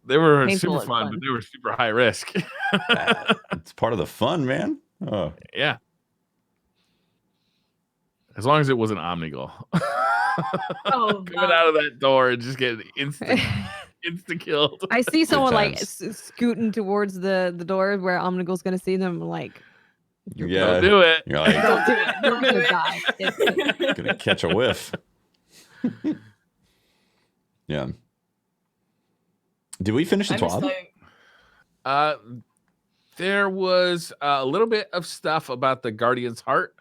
they were Painful super and fun, fun. but they were super high risk. It's part of the fun, man. Oh. Yeah, as long as it wasn't Omnigul Oh, coming out of that door and just getting instant killed. I see someone like times. scooting towards the door where Omnigul's going to see them. Like, Yeah. Don't do it. You're like, don't do it. You're going to die. gonna catch a whiff. Yeah. Did we finish the I missed TWAB? out. There was a little bit of stuff about the Guardian's Heart.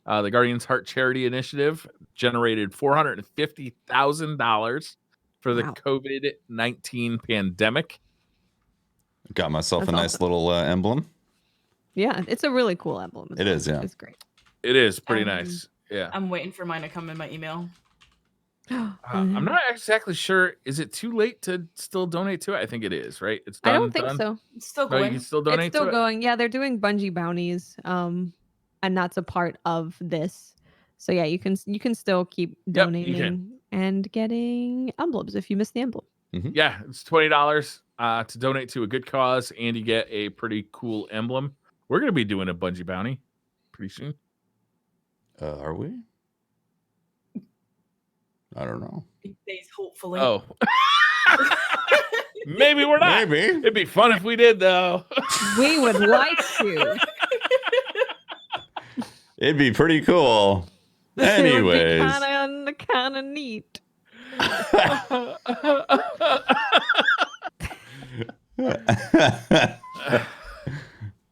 The Guardian's Heart charity initiative generated $450,000 for the Wow. COVID-19 pandemic. Got myself That's a nice awesome. little emblem. Yeah, it's a really cool emblem. It is, yeah. It's great. It is pretty Um, nice. Yeah. I'm waiting for mine to come in my email. I'm not exactly sure. Is it too late to still donate to it? I think it is, right? It's I done. don't think done? so. It's still No, you going. can still donate It's still to it? going. Yeah, they're doing Bungie bounties, and that's a part of this. So yeah, you can still keep you donating can. and getting emblems if you miss the emblem. Yeah, it's $20 to donate to a good cause, and you get a pretty cool emblem. We're going to be doing a Bungie bounty pretty soon. Are we? I don't know. These days, hopefully. Oh. Maybe we're not. Maybe. It'd be fun if we did, though. We would like to. It'd be pretty cool. Anyways. Kind of neat.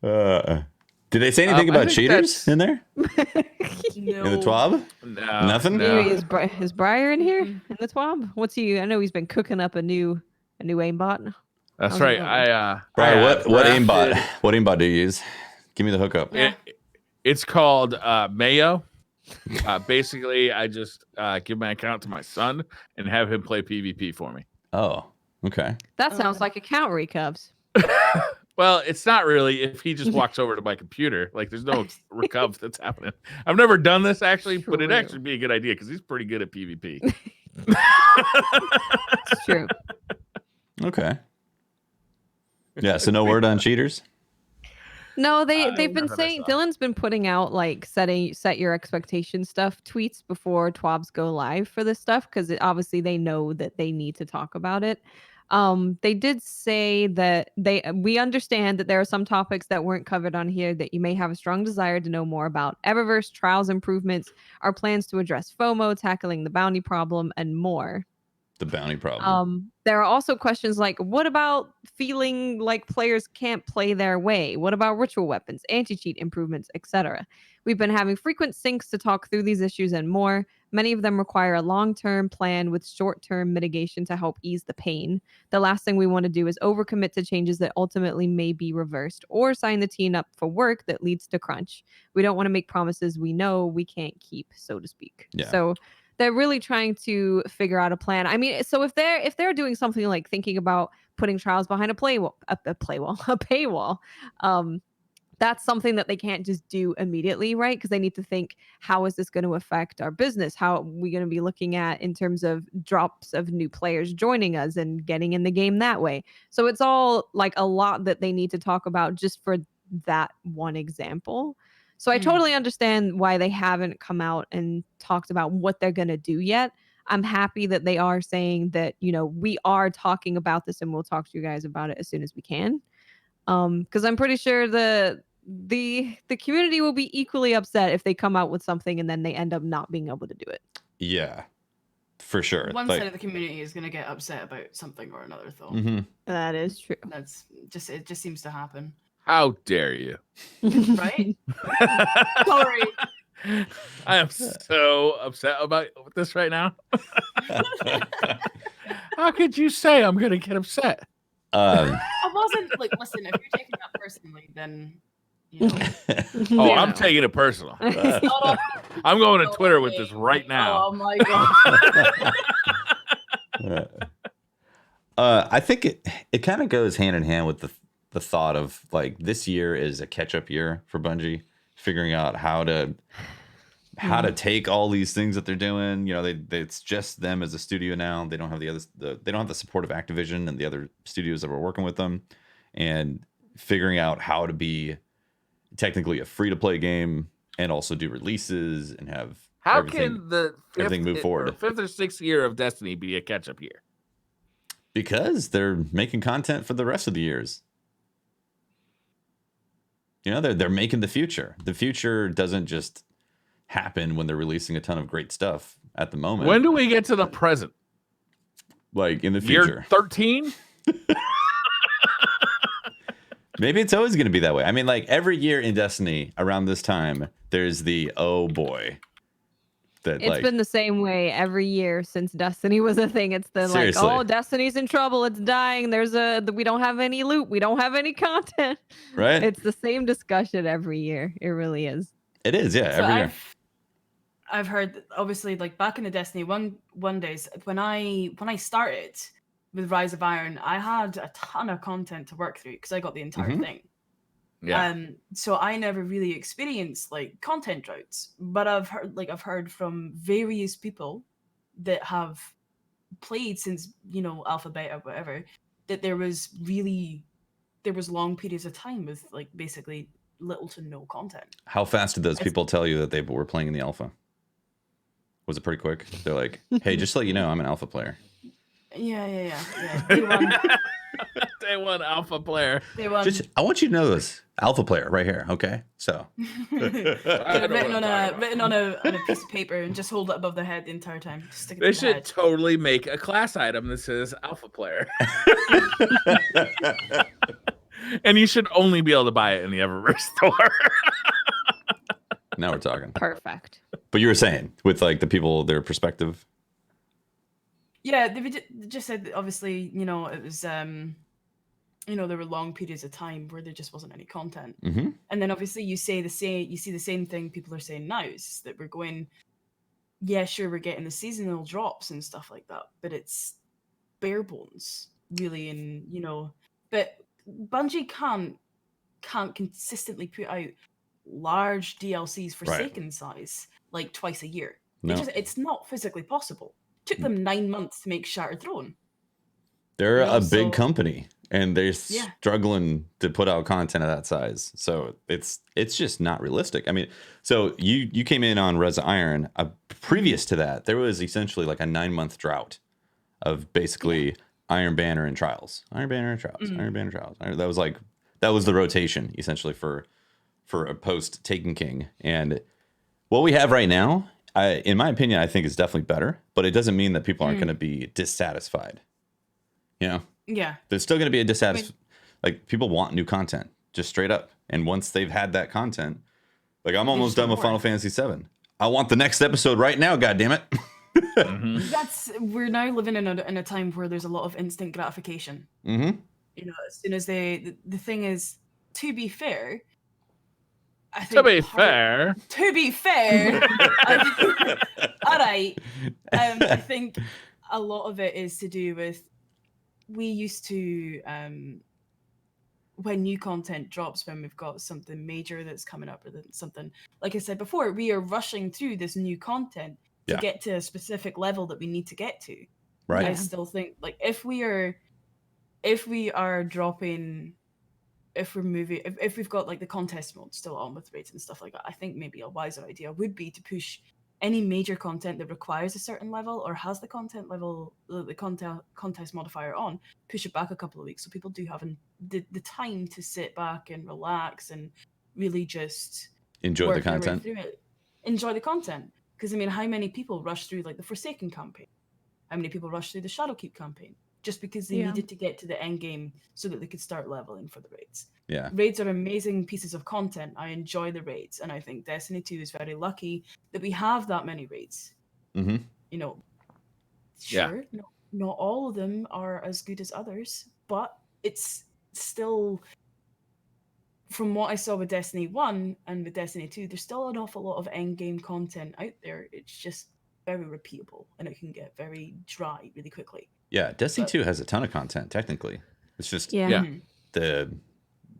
Did they say anything I about think cheaters that's- in there? No. In the TWAB? No, Nothing? no. Is Briar in here in the TWAB? What's he? I know he's been cooking up a new aimbot. That's How's it right. going? Brian, I, what drafted- aimbot? What aimbot do you use? Give me the hookup. Yeah. It's called Mayo. Basically, I just give my account to my son and have him play PvP for me. Oh, okay. That sounds like account recubs. Well, it's not really if he just walks over to my computer. Like, there's no recov that's happening. I've never done this actually, but it'd True. actually be a good idea because he's pretty good at PvP. It's true. Okay. Yeah. So no word on cheaters. No, they've Nothing been I saying saw. Dylan's been putting out like set your expectation stuff tweets before TWABs go live for this stuff because obviously they know that they need to talk about it. They did say that we understand that there are some topics that weren't covered on here that you may have a strong desire to know more about. Eververse trials improvements, our plans to address FOMO, tackling the bounty problem, and more. The bounty problem. There are also questions like, what about feeling like players can't play their way? What about ritual weapons, anti-cheat improvements, etc.? We've been having frequent syncs to talk through these issues and more. Many of them require a long-term plan with short-term mitigation to help ease the pain. The last thing we want to do is overcommit to changes that ultimately may be reversed or sign the team up for work that leads to crunch. We don't want to make promises we know we can't keep, so to speak. Yeah. So they're really trying to figure out a plan. I mean, so if they're doing something like thinking about putting trials behind a paywall, that's something that they can't just do immediately, right? Because they need to think, how is this going to affect our business? How are we going to be looking at in terms of drops of new players joining us and getting in the game that way? So it's all like a lot that they need to talk about just for that one example. So I totally understand why they haven't come out and talked about what they're going to do yet. I'm happy that they are saying that, we are talking about this and we'll talk to you guys about it as soon as we can. Because I'm pretty sure the community will be equally upset if they come out with something and then they end up not being able to do it. Yeah, for sure. One side of the community is going to get upset about something or another, though. Mhm. That is true. It just seems to happen. How dare you? Right? Sorry. I am so upset about this right now. How could you say I'm going to get upset? I wasn't like, listen, if you're taking that personally, then Oh, I'm taking it personal. it's not all- I'm going to Twitter with this right now. Oh my god. I think it kind of goes hand in hand with the thought of like this year is a catch-up year for Bungie, figuring out how to take all these things that they're doing. It's just them as a studio now. They don't have they don't have the support of Activision and the other studios that were working with them, and figuring out how to be technically a free-to-play game and also do releases and have How everything, can the everything move forward? Fifth or sixth year of Destiny be a catch-up year? Because they're making content for the rest of the years. They're making the future. The future doesn't just happen when they're releasing a ton of great stuff at the moment. When do we get to the present? Like in the Year future. 13? Maybe it's always going to be that way. I mean, like every year in Destiny around this time, there's the oh boy. It's been the same way every year since Destiny was a thing. It's the Seriously. like, oh, Destiny's in trouble. It's dying. We don't have any loot. We don't have any content. Right? It's the same discussion every year. It really is. It is, yeah, So every year. I've heard, obviously, like back in the Destiny one days when I started with Rise of Iron, I had a ton of content to work through because I got the entire thing. Yeah. So I never really experienced like content droughts, but I've heard from various people that have played since alpha, beta, whatever, that there was long periods of time with like basically little to no content. How fast did those people tell you that they were playing in the alpha? Was it pretty quick? They're like, hey, just to let you know, I'm an alpha player. Yeah. Day one alpha player. Day one. I want you to know this. Alpha player right here, okay? So. written on a piece of paper and just hold it above their head the entire time. Just stick it They to their should totally make a class item that says alpha player. And you should only be able to buy it in the Eververse store. Now we're talking. Perfect. But you were saying with like the people, their perspective. Yeah, they just said that obviously, it was there were long periods of time where there just wasn't any content. Mm-hmm. And then obviously you see the same thing people are saying now, is that we're going, yeah, sure, we're getting the seasonal drops and stuff like that, but it's bare bones, really. And but Bungie can't consistently put out large DLCs for Forsaken size like twice a year. No. It's not physically possible. It took them 9 months to make Shattered Throne. They're a big company, and they're Yeah. struggling to put out content of that size. So it's just not realistic. I mean, so you came in on Res Iron. Previous to that, there was essentially like a 9-month drought of basically Iron Banner and Trials. Iron Banner and Trials. Iron Banner and Trials. That was the rotation essentially for a post Taken King. And what we have right now, in my opinion, I think is definitely better, but it doesn't mean that people aren't going to be dissatisfied. Yeah. There's still going to be a dissatisfaction. Like, people want new content, just straight up. And once they've had that content, like, I'm almost done with Final Fantasy VII. I want the next episode right now, goddammit. We're now living in a time where there's a lot of instant gratification. Mm-hmm. As soon as the thing is, to be fair, I think To be fair. all right. I think a lot of it is to do with, we used to, when new content drops, when we've got something major that's coming up, or something, like I said before, we are rushing through this new content to get to a specific level that we need to get to. Right. I still think, like, if we are dropping, if we've got like the contest mode still on with raids and stuff like that, I think maybe a wiser idea would be to push any major content that requires a certain level or has the content level, the contest modifier on, push it back a couple of weeks so people do have the time to sit back and relax and really just enjoy the content. Enjoy the content. Because, I mean, how many people rush through like the Forsaken campaign? How many people rush through the Shadowkeep campaign? Just because they needed to get to the end game so that they could start leveling for the raids. Yeah. Raids are amazing pieces of content. I enjoy the raids, and I think Destiny 2 is very lucky that we have that many raids. Mm-hmm. Sure, not all of them are as good as others, but it's still, from what I saw with Destiny 1 and with Destiny 2, there's still an awful lot of end game content out there. It's just very repeatable, and it can get very dry really quickly. Yeah, Destiny 2 has a ton of content, technically. It's just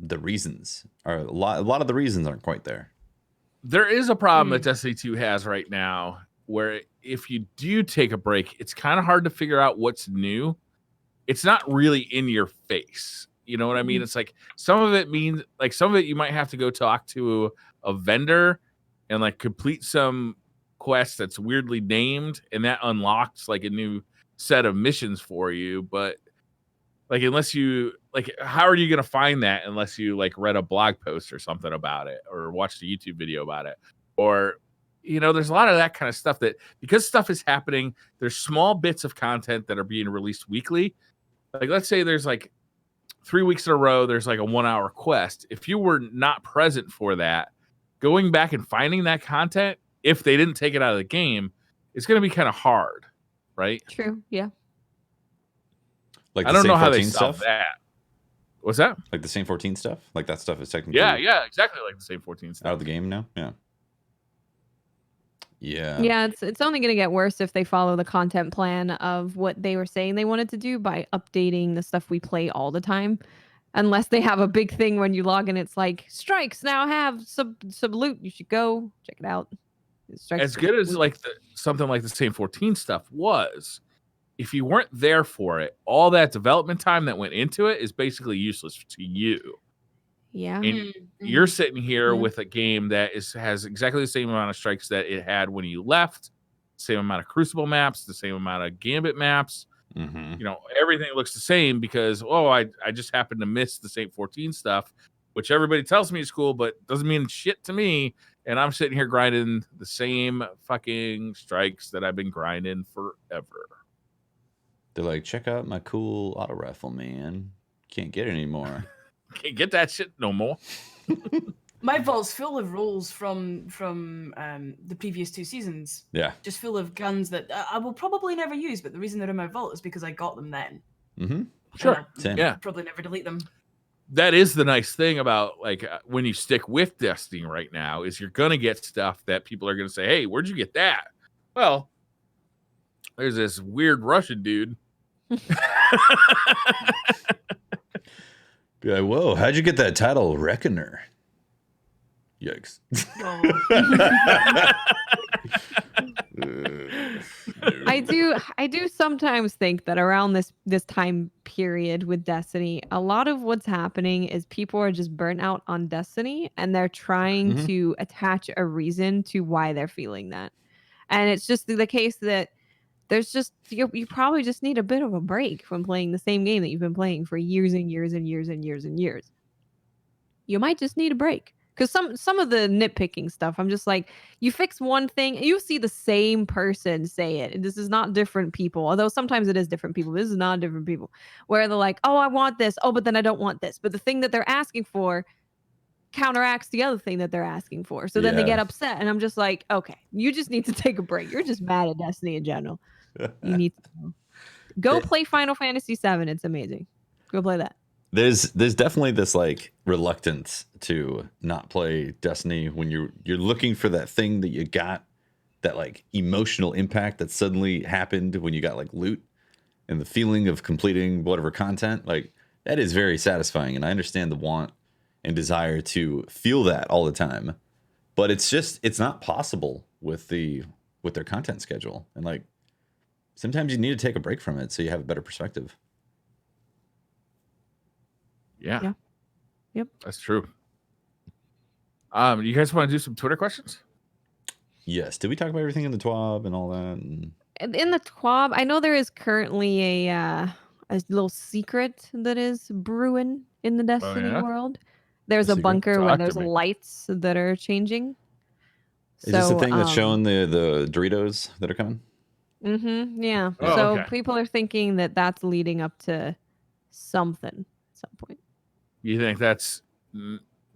the reasons are a lot of the reasons aren't quite there. There is a problem that Destiny 2 has right now, where if you do take a break, it's kind of hard to figure out what's new. It's not really in your face. You know what I mean? It's like some of it you might have to go talk to a vendor and like complete some quest that's weirdly named, and that unlocks like a new set of missions for you. But like, unless you how are you going to find that unless you like read a blog post or something about it, or watched a YouTube video about it, or there's a lot of that kind of stuff that, because stuff is happening, there's small bits of content that are being released weekly. Like, let's say there's like 3 weeks in a row, there's like a 1-hour quest. If you were not present for that, going back and finding that content, if they didn't take it out of the game, it's going to be kind of hard, right? True. Yeah. Like, I don't know how they solve that. What's that? Like the Saint 14 stuff? Like, that stuff is technically yeah, exactly like the Saint 14 stuff. Out of the game now? Yeah. Yeah, it's only going to get worse if they follow the content plan of what they were saying they wanted to do by updating the stuff we play all the time. Unless they have a big thing when you log in, it's like, strikes now have sub loot. You should go check it out. As good as like something like the Saint 14 stuff was, if you weren't there for it, all that development time that went into it is basically useless to you. Yeah. And you're sitting here with a game that has exactly the same amount of strikes that it had when you left, same amount of Crucible maps, the same amount of Gambit maps. Mm-hmm. Everything looks the same because, I just happened to miss the Saint 14 stuff, which everybody tells me is cool, but doesn't mean shit to me. And I'm sitting here grinding the same fucking strikes that I've been grinding forever. They're like, check out my cool auto rifle, man. Can't get it anymore. Can't get that shit no more. My vault's full of rolls from the previous 2 seasons. Yeah. Just full of guns that I will probably never use, but the reason they're in my vault is because I got them then. Mm-hmm. Sure. And Same. Yeah. I'll probably never delete them. That is the nice thing about like when you stick with Destiny right now is you're gonna get stuff that people are gonna say, "Hey, where'd you get that?" Well, there's this weird Russian dude. Be like, whoa, how'd you get that title, Reckoner? Yikes. I do sometimes think that around this time period with Destiny, a lot of what's happening is people are just burnt out on Destiny and they're trying Mhm. to attach a reason to why they're feeling that. And it's just the case that there's just you probably just need a bit of a break from playing the same game that you've been playing for years and years and years and years and years. You might just need a break. Because some of the nitpicking stuff, I'm just like, you fix one thing, you see the same person say it. And this is not different people, although sometimes it is different people. This is not different people. Where they're like, oh, I want this. Oh, but then I don't want this. But the thing that they're asking for counteracts the other thing that they're asking for. So then they Yeah. get upset. And I'm just like, okay, you just need to take a break. You're just mad at Destiny in general. You need to go play Final Fantasy VII. It's amazing. Go play that. There's definitely this like reluctance to not play Destiny when you're looking for that thing that you got, that like emotional impact that suddenly happened when you got like loot and the feeling of completing whatever content. Like that is very satisfying, and I understand the want and desire to feel that all the time, but it's not possible with their content schedule, and like sometimes you need to take a break from it so you have a better perspective. Yeah. Yep. That's true. You guys want to do some Twitter questions? Yes. Did we talk about everything in the TWAB and all that? And... In the TWAB, I know there is currently a little secret that is brewing in the Destiny world. There's a secret? bunker where Talk to there's me. lights that are changing. Is this the thing that's showing the Doritos that are coming? Yeah. Oh, So okay. people are thinking that that's leading up to something at some point. You think that's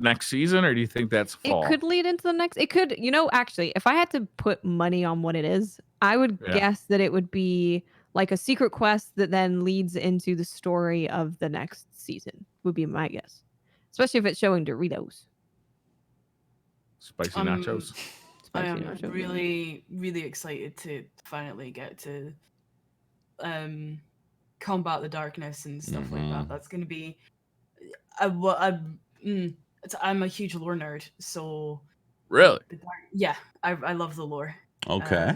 next season, or do you think that's fall? It could lead into the next. It could, actually, if I had to put money on what it is, I would guess that it would be like a secret quest that then leads into the story of the next season, would be my guess. Especially if it's showing Doritos. Spicy nachos. I am really, really excited to finally get to combat the darkness and stuff like that. That's going to be... I'm a huge lore nerd, so... Really? I love the lore. Okay.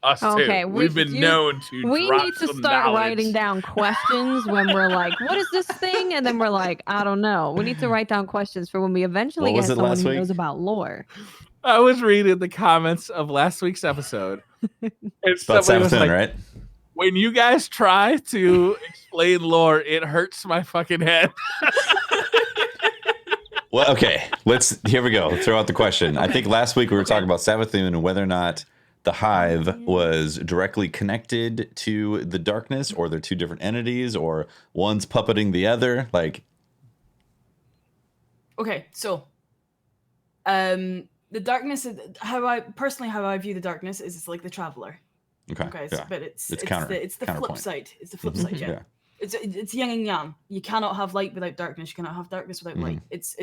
Us too. Okay, We've been known to We drop need to some start knowledge. writing down questions when we're like, what is this thing? And then we're like, I don't know. We need to write down questions for when we eventually What get was it someone last who week? knows about lore. I was reading the comments of last week's episode. And It's about somebody was Sabathun, like, right? when you guys try to explain lore, it hurts my fucking head. Well, okay. Here we go. Throw out the question. I think last week we were talking about Sabathun and whether or not the Hive was directly connected to the darkness, or they're two different entities, or one's puppeting the other. Like, okay, so the darkness, how I view the darkness is it's like the traveler. okay, yeah. But it's the flip counterpoint. side. It's the flip side, yeah. It's yin and yang. You cannot have light without darkness. You cannot have darkness without light. It's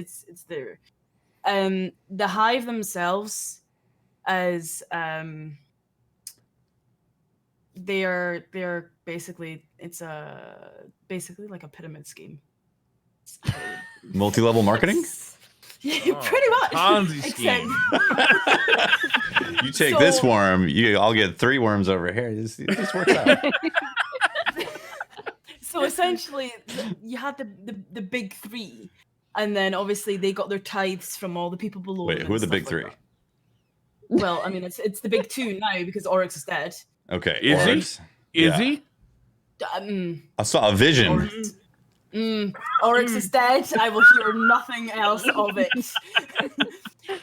there. The Hive themselves, as they're basically basically like a pyramid scheme. Multi-level marketing? Yeah, pretty much. Ponzi scheme. You take this worm, I'll get 3 worms over here. It just works out. So essentially, you had the big 3, and then obviously they got their tithes from all the people below. Wait, them who are and the big stuff 3? like that. Well, I mean, it's the big 2 now because Oryx is dead. Okay. Is he? Oryx. Is he? I saw a vision. Oryx is dead. I will hear nothing else of it.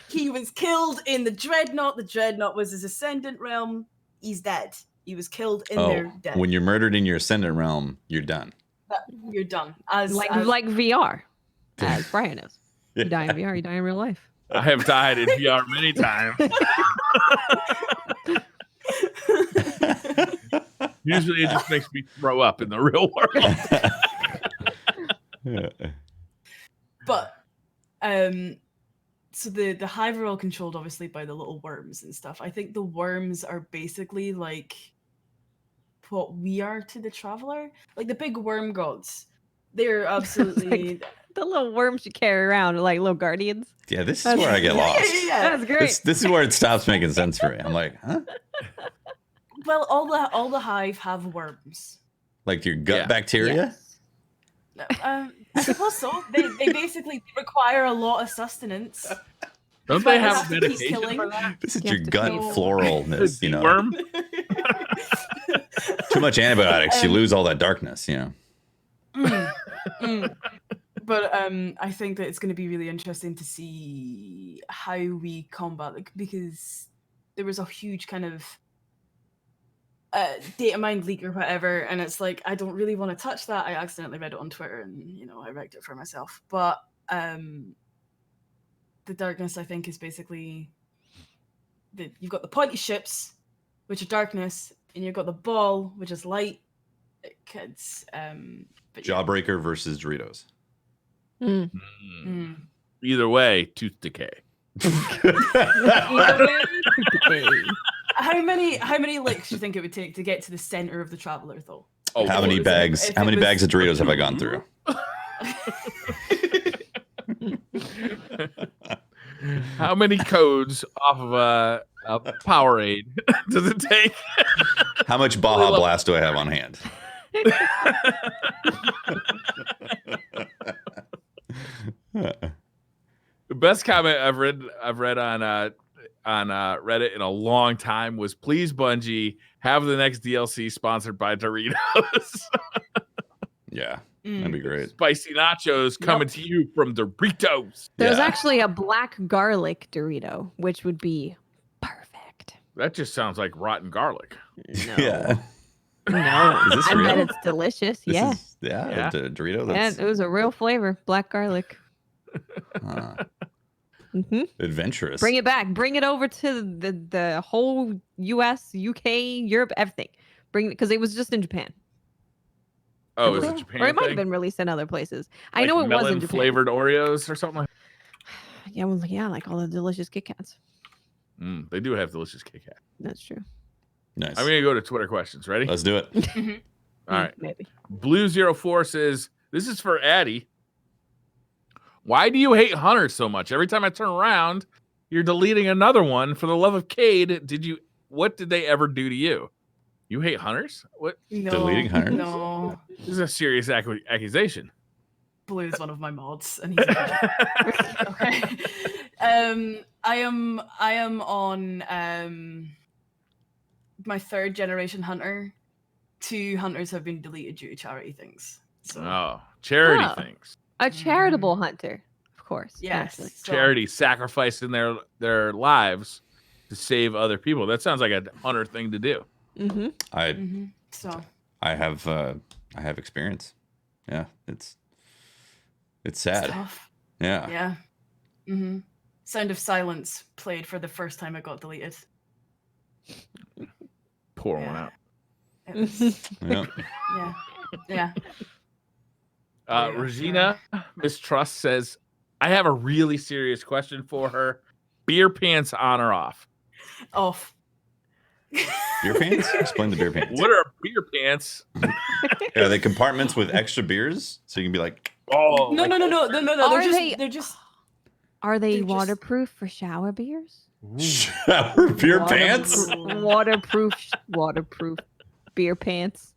He was killed in the Dreadnought. The Dreadnought was his Ascendant realm. He's dead. He was killed in their death. When you're murdered in your Ascendant realm, you're done. You're done. Like VR, as Brian is. You die in VR, you die in real life. I have died in VR many times. Usually it just makes me throw up in the real world. But so the hive are all controlled obviously by the little worms and stuff. I think the worms are basically like what we are to the traveler, like the big worm gods. They're absolutely The little worms you carry around are like little guardians. Yeah, this is where I get lost. That's great. This is where it stops making sense for me. I'm like, huh? Well, all the hive have worms. Like your gut Yeah. bacteria? I suppose so. They basically require a lot of sustenance. Don't Why they they have have a to keep medication killing? for that? This is You your have to gut kill- floralness, you know. Worm? Too much antibiotics, you lose all that darkness, you know. But I think that it's going to be really interesting to see how we combat it, because there was a huge kind of data mine leak or whatever, and it's like I don't really want to touch that. I accidentally read it on Twitter, and I wrecked it for myself. But the darkness, I think, is basically you've got the pointy ships, which are darkness, and you've got the ball, which is light. Kids, but yeah. Jawbreaker versus Doritos. Mm. Either way, tooth decay. How many licks do you think it would take to get to the center of the traveler, though? Oh, How many If it bags? How many was- bags of Doritos have I gone through? How many codes off of a Powerade does it take? How much Baja Blast do I have on hand? The best comment I've read on Reddit in a long time was, "Please, Bungie, have the next DLC sponsored by Doritos." Yeah, that'd be great. Spicy nachos coming to you from Doritos. There's Yeah. actually a black garlic Dorito, which would be perfect. That just sounds like rotten garlic. No. Yeah. No. Is this I bet real? it's delicious. This Yeah. is- yeah, Yeah. the Dorito. And That's it was a real flavor, black garlic. hmm adventurous. Bring it back. Bring it over to the whole US, UK, Europe, everything. Bring it, because it was just in Japan. Oh, is Or- it Japan? Or it might thing? have been released in other places. I Like know it was in melon Japan. flavored Oreos or something like. Yeah, well, yeah, like all the delicious Kit Kats. They do have delicious Kit Kat. That's true. Nice. I'm gonna go to Twitter questions. Ready? Let's do it. All right. Maybe. Blue04 says, "This is for Addy. Why do you hate hunters so much? Every time I turn around, you're deleting another one. For the love of Cade, what did they ever do to you? You hate hunters? What? No, Deleting hunters? No, This is a serious accusation." Blue is one of my mods, and he's okay. I am on my 3rd generation hunter. 2 hunters have been deleted due to charity things. So Oh, charity Oh. things. A charitable hunter, of course. yes, naturally. so- Charity sacrificing their lives to save other people. That sounds like a hunter thing to do. Mm-hmm. So I have experience. Yeah, it's it's sad. tough. Yeah. Yeah. Mm-hmm. Sound of Silence played for the first time it got deleted. Pour one Yeah. out. It was, Yeah. yeah. Yeah. Yeah, Regina Mistrust says, "I have a really serious question for her. Beer pants on or off? Off. Beer pants? Explain the beer pants. What are beer pants? Are they compartments with extra beers? So you can be like, Oh, No, like- no. Are They're just Are they They're just- waterproof for shower beers? shower beer pants? Waterproof beer pants.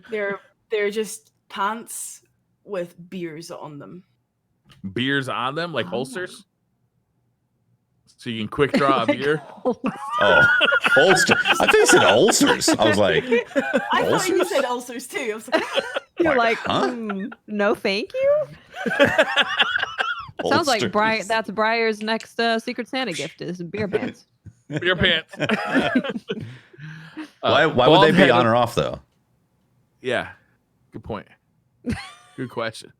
they're just pants with beers on them. beers on them, like Oh. holsters, so you can quick draw a beer. Oh, holster. I thought you said ulcers. I was like, I thought you Ulcers? said ulcers too. I was like, You're like, huh? no, thank you. Sounds like Holsters. that's Briar's next Secret Santa gift is beer pants. Beer pants. Why would they be bald-headed- on or off though? Yeah, good point. Good question.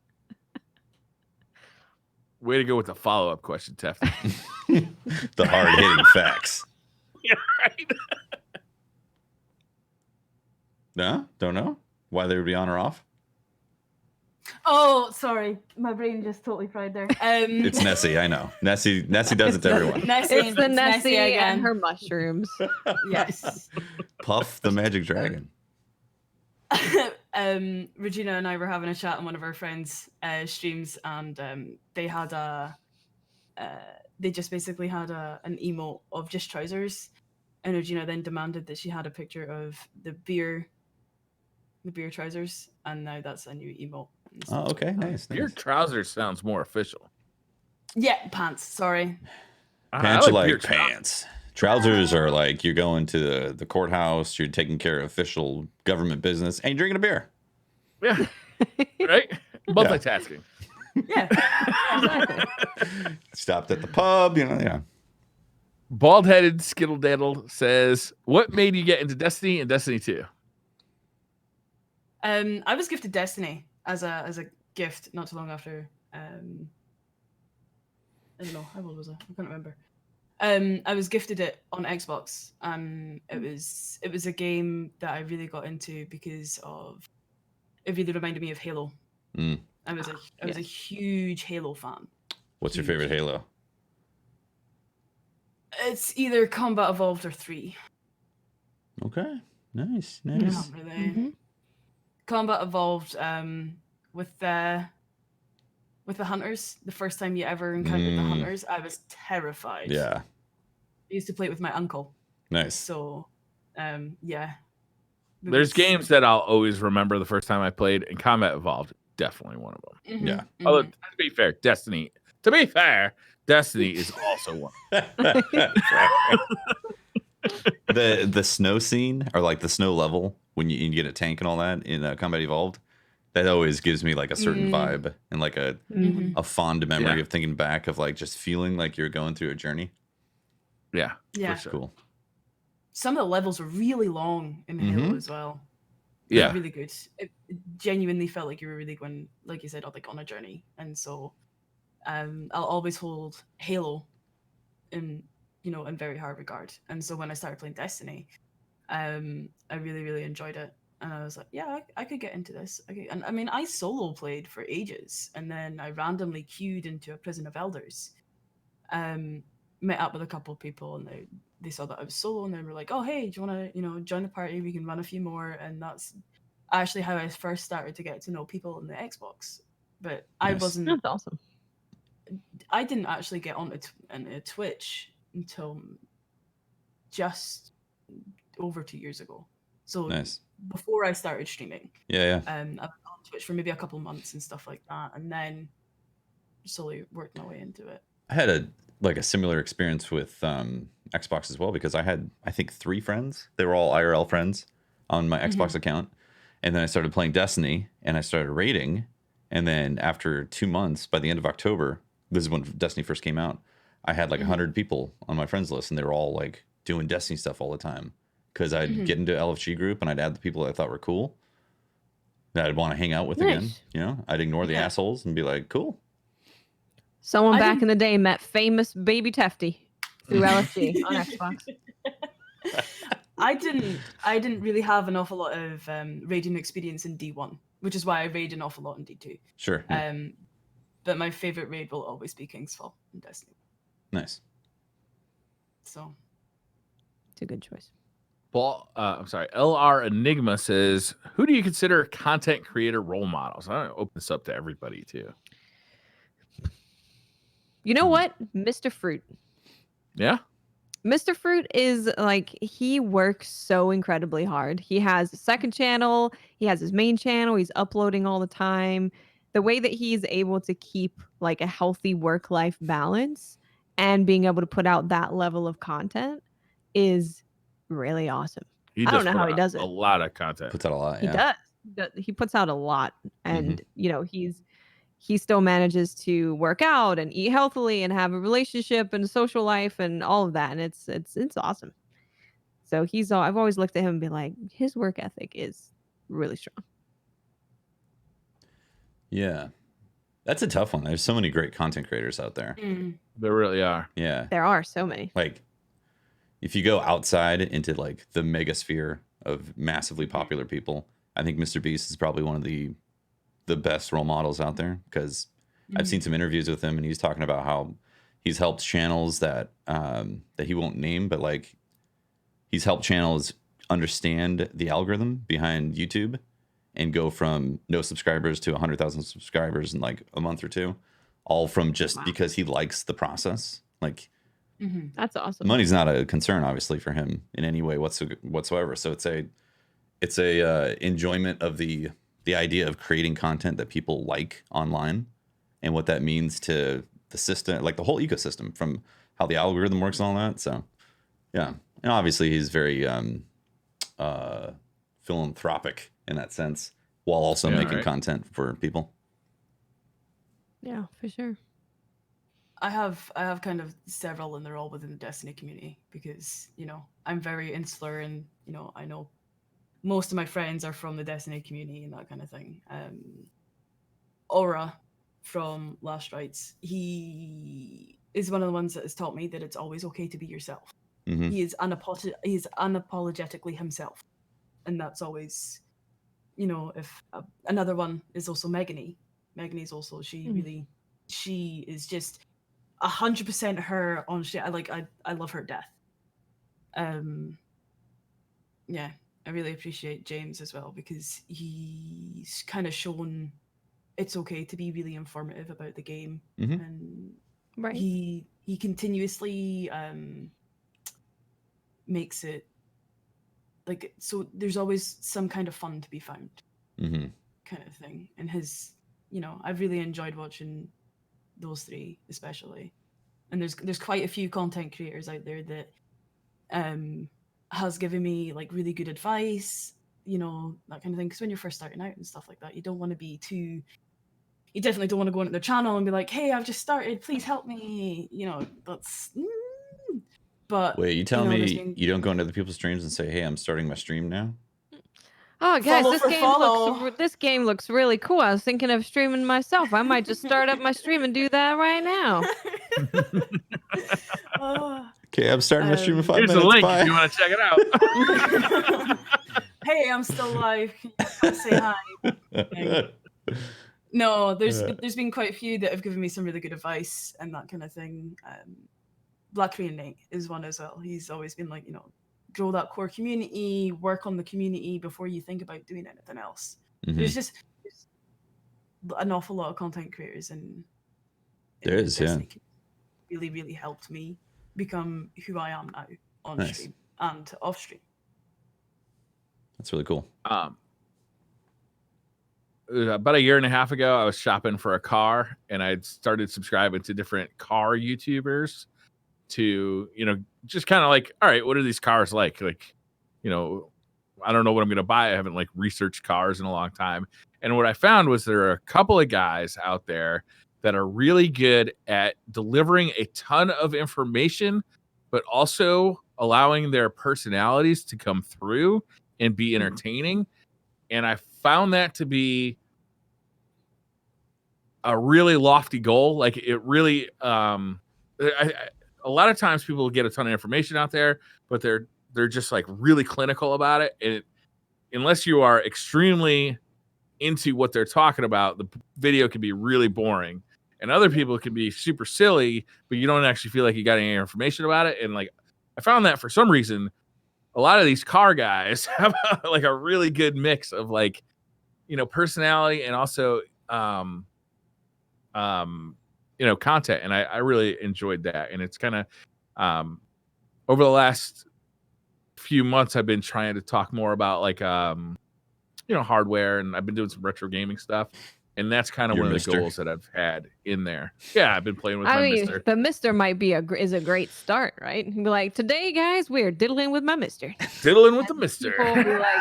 Way to go with the follow-up question, Tef. The hard hitting facts. Yeah, right. No, don't know why they would be on or off. Oh, sorry, my brain just totally fried there. It's Nessie, I know. Nessie does it to everyone. Nessie, It's the Nessie again. and her mushrooms. Yes. Puff the magic dragon. Regina and I were having a chat on one of our friends' streams, and they just basically had an emote of just trousers, and Regina then demanded that she had a picture of the beer trousers, and now that's a new emote. Oh, okay, nice. Your trousers sounds more official. Yeah, pants. Sorry. Pants I are like beer pants. Trousers are like you're going to the courthouse, you're taking care of official government business, and you're drinking a beer. Yeah. Right? Multitasking. Yeah. Exactly. Stopped at the pub, yeah. Bald-headed Skittle Daddle says, "What made you get into Destiny and Destiny 2?" I was gifted Destiny as a gift not too long after. I don't know, how old was I? I can't remember. I was gifted it on Xbox. It was a game that I really got into because of it really reminded me of Halo. Mm. I was a huge Halo fan. What's your favorite Halo? It's either Combat Evolved or 3. Okay, nice. Not really. Combat Evolved with the hunters. The first time you ever encountered the hunters, I was terrified. Yeah. I used to play it with my uncle. Nice. So, yeah. There's games that I'll always remember the first time I played, and Combat Evolved, definitely one of them. Yeah. Although, to be fair, Destiny is also one. The snow scene, or like the snow level when you get a tank and all that in Combat Evolved, that always gives me like a certain vibe and like a fond memory of thinking back of like just feeling like you're going through a journey. Yeah. That's cool. Some of the levels were really long in Halo as well. Yeah. Really good. It genuinely felt like you were really going, like you said, on a journey. And so I'll always hold Halo in very high regard. And so when I started playing Destiny, I really, really enjoyed it. And I was like, yeah, I could get into this. And I mean, I solo played for ages, and then I randomly queued into a Prison of Elders. Met up with a couple of people, and they saw that I was solo, and they were like, oh, hey, do you want to, join the party? We can run a few more. And that's actually how I first started to get to know people in the Xbox. But I wasn't. That's awesome. I didn't actually get onto Twitch until just over 2 years ago. So nice. Before I started streaming. Yeah. I was on Twitch for maybe a couple months and stuff like that, and then slowly worked my way into it. I had a similar experience with Xbox as well, because I had, I think, 3 friends. They were all IRL friends on my Xbox account. And then I started playing Destiny, and I started raiding. And then after 2 months, by the end of October, this is when Destiny first came out, I had like 100 people on my friends list, and they were all like doing Destiny stuff all the time. Because I'd get into LFG group, and I'd add the people that I thought were cool, that I'd want to hang out with again. I'd ignore the assholes and be like, cool. Someone back in the day met famous Baby Tefty through LFG on Xbox. I didn't really have an awful lot of raiding experience in D1, which is why I raid an awful lot in D2. Sure. Yeah. But my favorite raid will always be Kingsfall in Destiny. Nice. So it's a good choice. I'm sorry. LR Enigma says, who do you consider content creator role models? I open this up to everybody too. You know what? Mr. Fruit. Yeah. Mr. Fruit is like, he works so incredibly hard. He has a second channel. He has his main channel. He's uploading all the time. The way that he's able to keep like a healthy work-life balance and being able to put out that level of content is really awesome. I don't know how he does it. A lot of content. Puts out a lot. He Yeah. does. He puts out a lot, and he still manages to work out and eat healthily and have a relationship and a social life and all of that, and it's awesome. So I've always looked at him and been like, his work ethic is really strong. Yeah. That's a tough one. There's so many great content creators out there. There really are. Yeah. There are so many. Like, if you go outside into like the mega sphere of massively popular people, I think Mr. Beast is probably one of the the best role models out there, because I've seen some interviews with him, and he's talking about how he's helped channels that that he won't name, but like he's helped channels understand the algorithm behind YouTube and go from no subscribers to 100,000 subscribers in like a month or two, all from just because he likes the process. Like, that's awesome. money's not a concern, obviously, for him in any way whatsoever. So it's a enjoyment of the idea of creating content that people like online, and what that means to the system, like the whole ecosystem, from how the algorithm works and all that. So yeah, and obviously he's very philanthropic in that sense, while also making content for people. Yeah, for sure. I have kind of several, and they're all within the Destiny community, because, you know, I'm very insular, and, you know, I know most of my friends are from the Destiny community and that kind of thing. Aura from Last Rites, he is one of the ones that has taught me that it's always okay to be yourself. He is unapologetically himself, and that's always, you know. If another one is also Megany. Megany's also, she is just 100% her on shit. I love her death. Yeah, I really appreciate James as well, because he's kind of shown it's okay to be really informative about the game, and he continuously makes it like, so there's always some kind of fun to be found, kind of thing. And his, you know, I've really enjoyed watching those three especially. And there's quite a few content creators out there that has given me like really good advice, you know, that kind of thing. Because when you're first starting out and stuff like that, you don't want to be too, you definitely don't want to go into their channel and be like, hey, I've just started, please help me, you know. That's but wait, you telling me you don't go into other people's streams and say, hey, I'm starting my stream now? Oh, guys, Follow this game looks really cool. I was thinking of streaming myself. I might just start up my stream and do that right now. Okay, I'm starting my stream in 5 Here's minutes. the link Bye. if you want to check it out. Hey, I'm still live. Can you say hi? No, there's been quite a few that have given me some really good advice and that kind of thing. Black Korean Nate is one as well. He's always been like, you know, grow that core community, work on the community before you think about doing anything else. There's an awful lot of content creators, and there is, yeah. Really, really helped me become who I am now on stream and off stream. That's really cool. About a year and a half ago, I was shopping for a car, and I'd started subscribing to different car YouTubers to, you know, just kind of like, all right, what are these cars like? Like, you know, I don't know what I'm going to buy. I haven't like researched cars in a long time. And what I found was there are a couple of guys out there that are really good at delivering a ton of information, but also allowing their personalities to come through and be entertaining. And I found that to be a really lofty goal. Like, it really, a lot of times people get a ton of information out there, but they're just like really clinical about it. And unless you are extremely into what they're talking about, the video can be really boring. And other people can be super silly, but you don't actually feel like you got any information about it. And like, I found that for some reason, a lot of these car guys have like a really good mix of like, you know, personality and also, you know, content. And I really enjoyed that. And it's kind of, over the last few months, I've been trying to talk more about like, you know, hardware, and I've been doing some retro gaming stuff. And that's kind of one of the goals that I've had in there. Yeah, I've been playing with my Mister. The Mister might be is a great start, right? Be like, today, guys, we're diddling with my Mister. Diddling with the Mister. People will be like,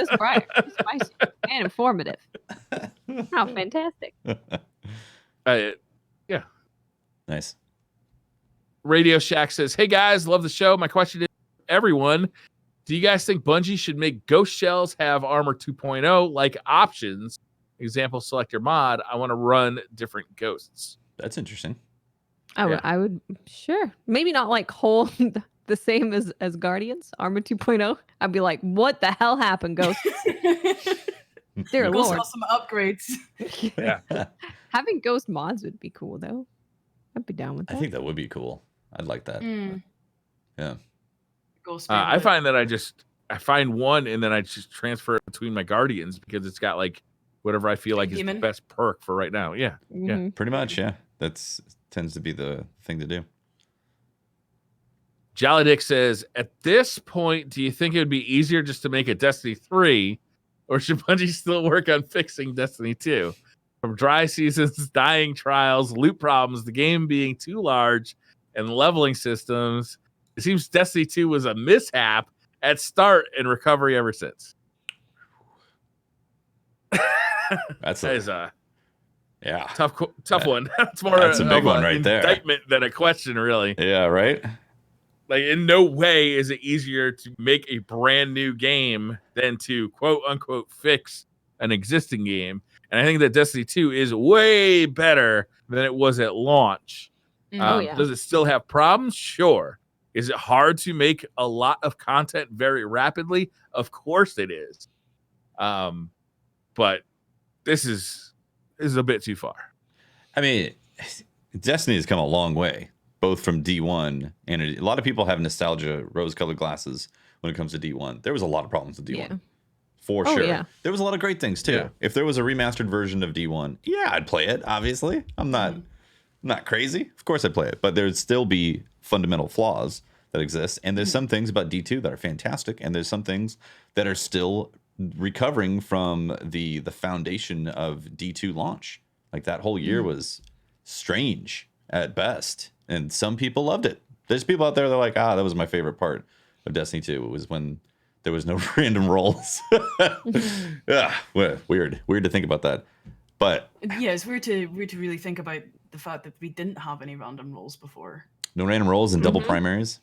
this bright, spicy, and informative. How fantastic. Yeah. Nice. Radio Shack says, hey guys, love the show. My question is, everyone, do you guys think Bungie should make Ghost Shells have Armor 2.0 like options? Example, select your mod. I want to run different ghosts. That's interesting. I would, sure. Maybe not like whole the same as Guardians, Armor 2.0. I'd be like, what the hell happened, Ghosts? Dear Go Lord. saw some upgrades. Yeah. Having ghost mods would be cool though. I'd be down with that. I think that would be cool. I'd like that. Yeah. Ghost I Spade find that I find one and then I just transfer it between my guardians because it's got like whatever I feel like is the Demon. best perk for right now. Yeah. Yeah. Mhm. Pretty much, yeah. That's tends to be the thing to do. Jolly Dick says, at this point, do you think it would be easier just to make a Destiny 3, or should Bungie still work on fixing Destiny 2? From dry seasons, dying trials, loot problems, the game being too large, and leveling systems, it seems Destiny 2 was a mishap at start and recovery ever since. That's That is a yeah. tough one. It's more That's a big of one an right there. indictment than a question, really. Yeah, right? Like, in no way is it easier to make a brand new game than to quote unquote fix an existing game. And I think that Destiny 2 is way better than it was at launch. Oh, yeah. Does it still have problems? Sure. Is it hard to make a lot of content very rapidly? Of course it is. But this is a bit too far. I mean, Destiny has come a long way, both from D1 and a lot of people have nostalgia, rose-colored glasses when it comes to D1. There was a lot of problems with D1. Yeah. For Oh, sure. yeah. There was a lot of great things too. Yeah. If there was a remastered version of D1, yeah, I'd play it, obviously. I'm not crazy. Of course I'd play it, but there'd still be fundamental flaws that exist. And there's some things about D2 that are fantastic, and there's some things that are still recovering from the foundation of D2 launch. Like that whole year was strange at best, and some people loved it. There's people out there that are like, that was my favorite part of Destiny 2. It was when there was no random rolls. Yeah, weird to think about that. But Yeah, it's weird to really think about the fact that we didn't have any random rolls before. no random rolls and double primaries.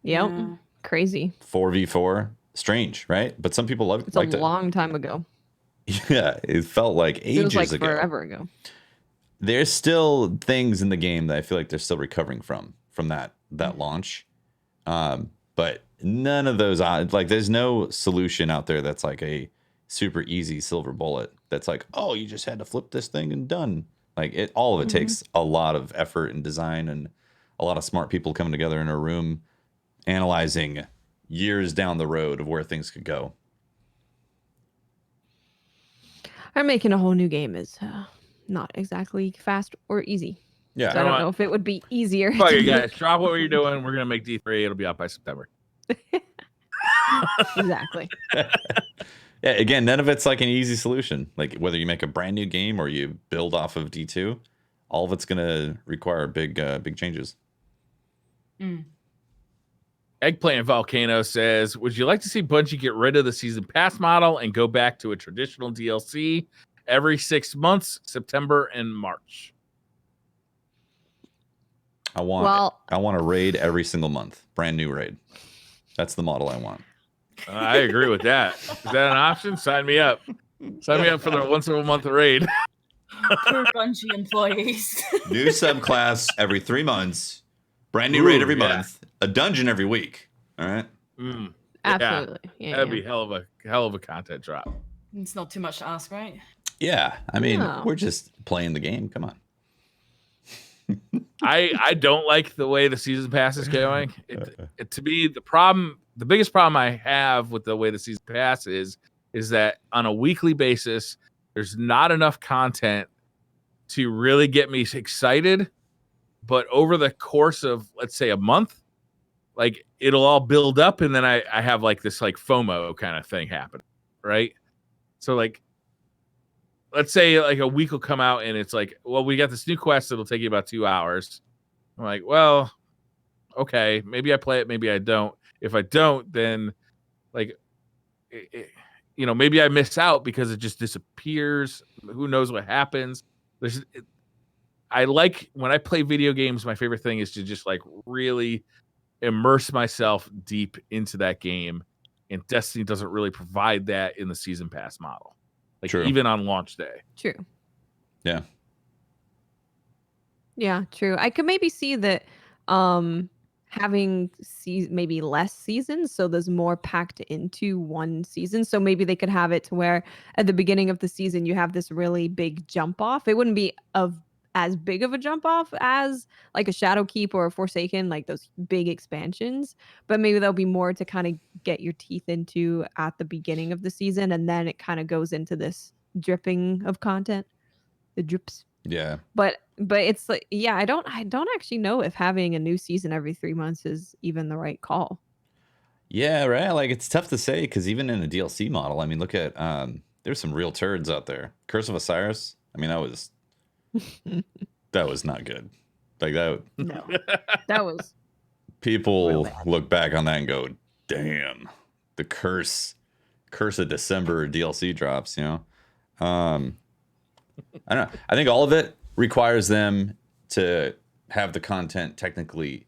Yep. Yeah. Crazy. 4v4. Strange, right? But some people It's liked a it. long time ago. Yeah, it felt like It was ages like ago. forever ago. There's still things in the game that I feel like they're still recovering from that launch. But none of those, like, there's no solution out there that's like a super easy silver bullet. That's like, oh, you just had to flip this thing and done. Like all of it takes a lot of effort and design and a lot of smart people coming together in a room, analyzing years down the road of where things could go. I'm making a whole new game is not exactly fast or easy. Yeah. So I don't know if it would be easier. Fuck to it, make. guys. Drop what you're doing. We're going to make D3. It'll be out by September. Exactly. Yeah, again, none of it's like an easy solution. Like whether you make a brand new game or you build off of D2, all of it's going to require big changes. Eggplant Volcano says, would you like to see Bungie get rid of the season pass model and go back to a traditional DLC every 6 months, September and March? I want a raid every single month, brand new raid. That's the model I want. I agree with that. Is that an option? Sign me up. Sign me up for the once a month raid. Poor Bungie employees. New subclass every 3 months, brand new raid every month, a dungeon every week. All right. Absolutely. Yeah, That'd be hell of a content drop. It's not too much to ask, right? Yeah, I mean, No. we're just playing the game. Come on. I don't like the way the season pass is going. To me, the biggest problem I have with the way the season pass is that on a weekly basis, there's not enough content to really get me excited. But over the course of, let's say, a month, like it'll all build up, and then I have like this like FOMO kind of thing happen, right? So like, let's say like a week will come out and it's like, well, we got this new quest that'll take you about 2 hours. I'm like, well, okay, maybe I play it, maybe I don't. If I don't, then like, maybe I miss out because it just disappears. Who knows what happens? I like when I play video games, my favorite thing is to just like really immerse myself deep into that game. And Destiny doesn't really provide that in the season pass model. Like True. even on launch day. True. Yeah. Yeah, true. I could maybe see that having maybe less seasons, so there's more packed into one season. So maybe they could have it to where at the beginning of the season you have this really big jump off. It wouldn't be as big of a jump off as like a Shadowkeep or a Forsaken, like those big expansions, but maybe there'll be more to kind of get your teeth into at the beginning of the season, and then it kind of goes into this dripping of content, the drips. Yeah. But it's like, yeah, I don't actually know if having a new season every 3 months is even the right call. Yeah, right. Like it's tough to say because even in a DLC model, I mean, look at there's some real turds out there. Curse of Osiris. I mean, that was not good. Like that. No, that was People real bad. look back on that and go, "Damn, the curse of December DLC drops." You know, I don't know. I think all of it requires them to have the content technically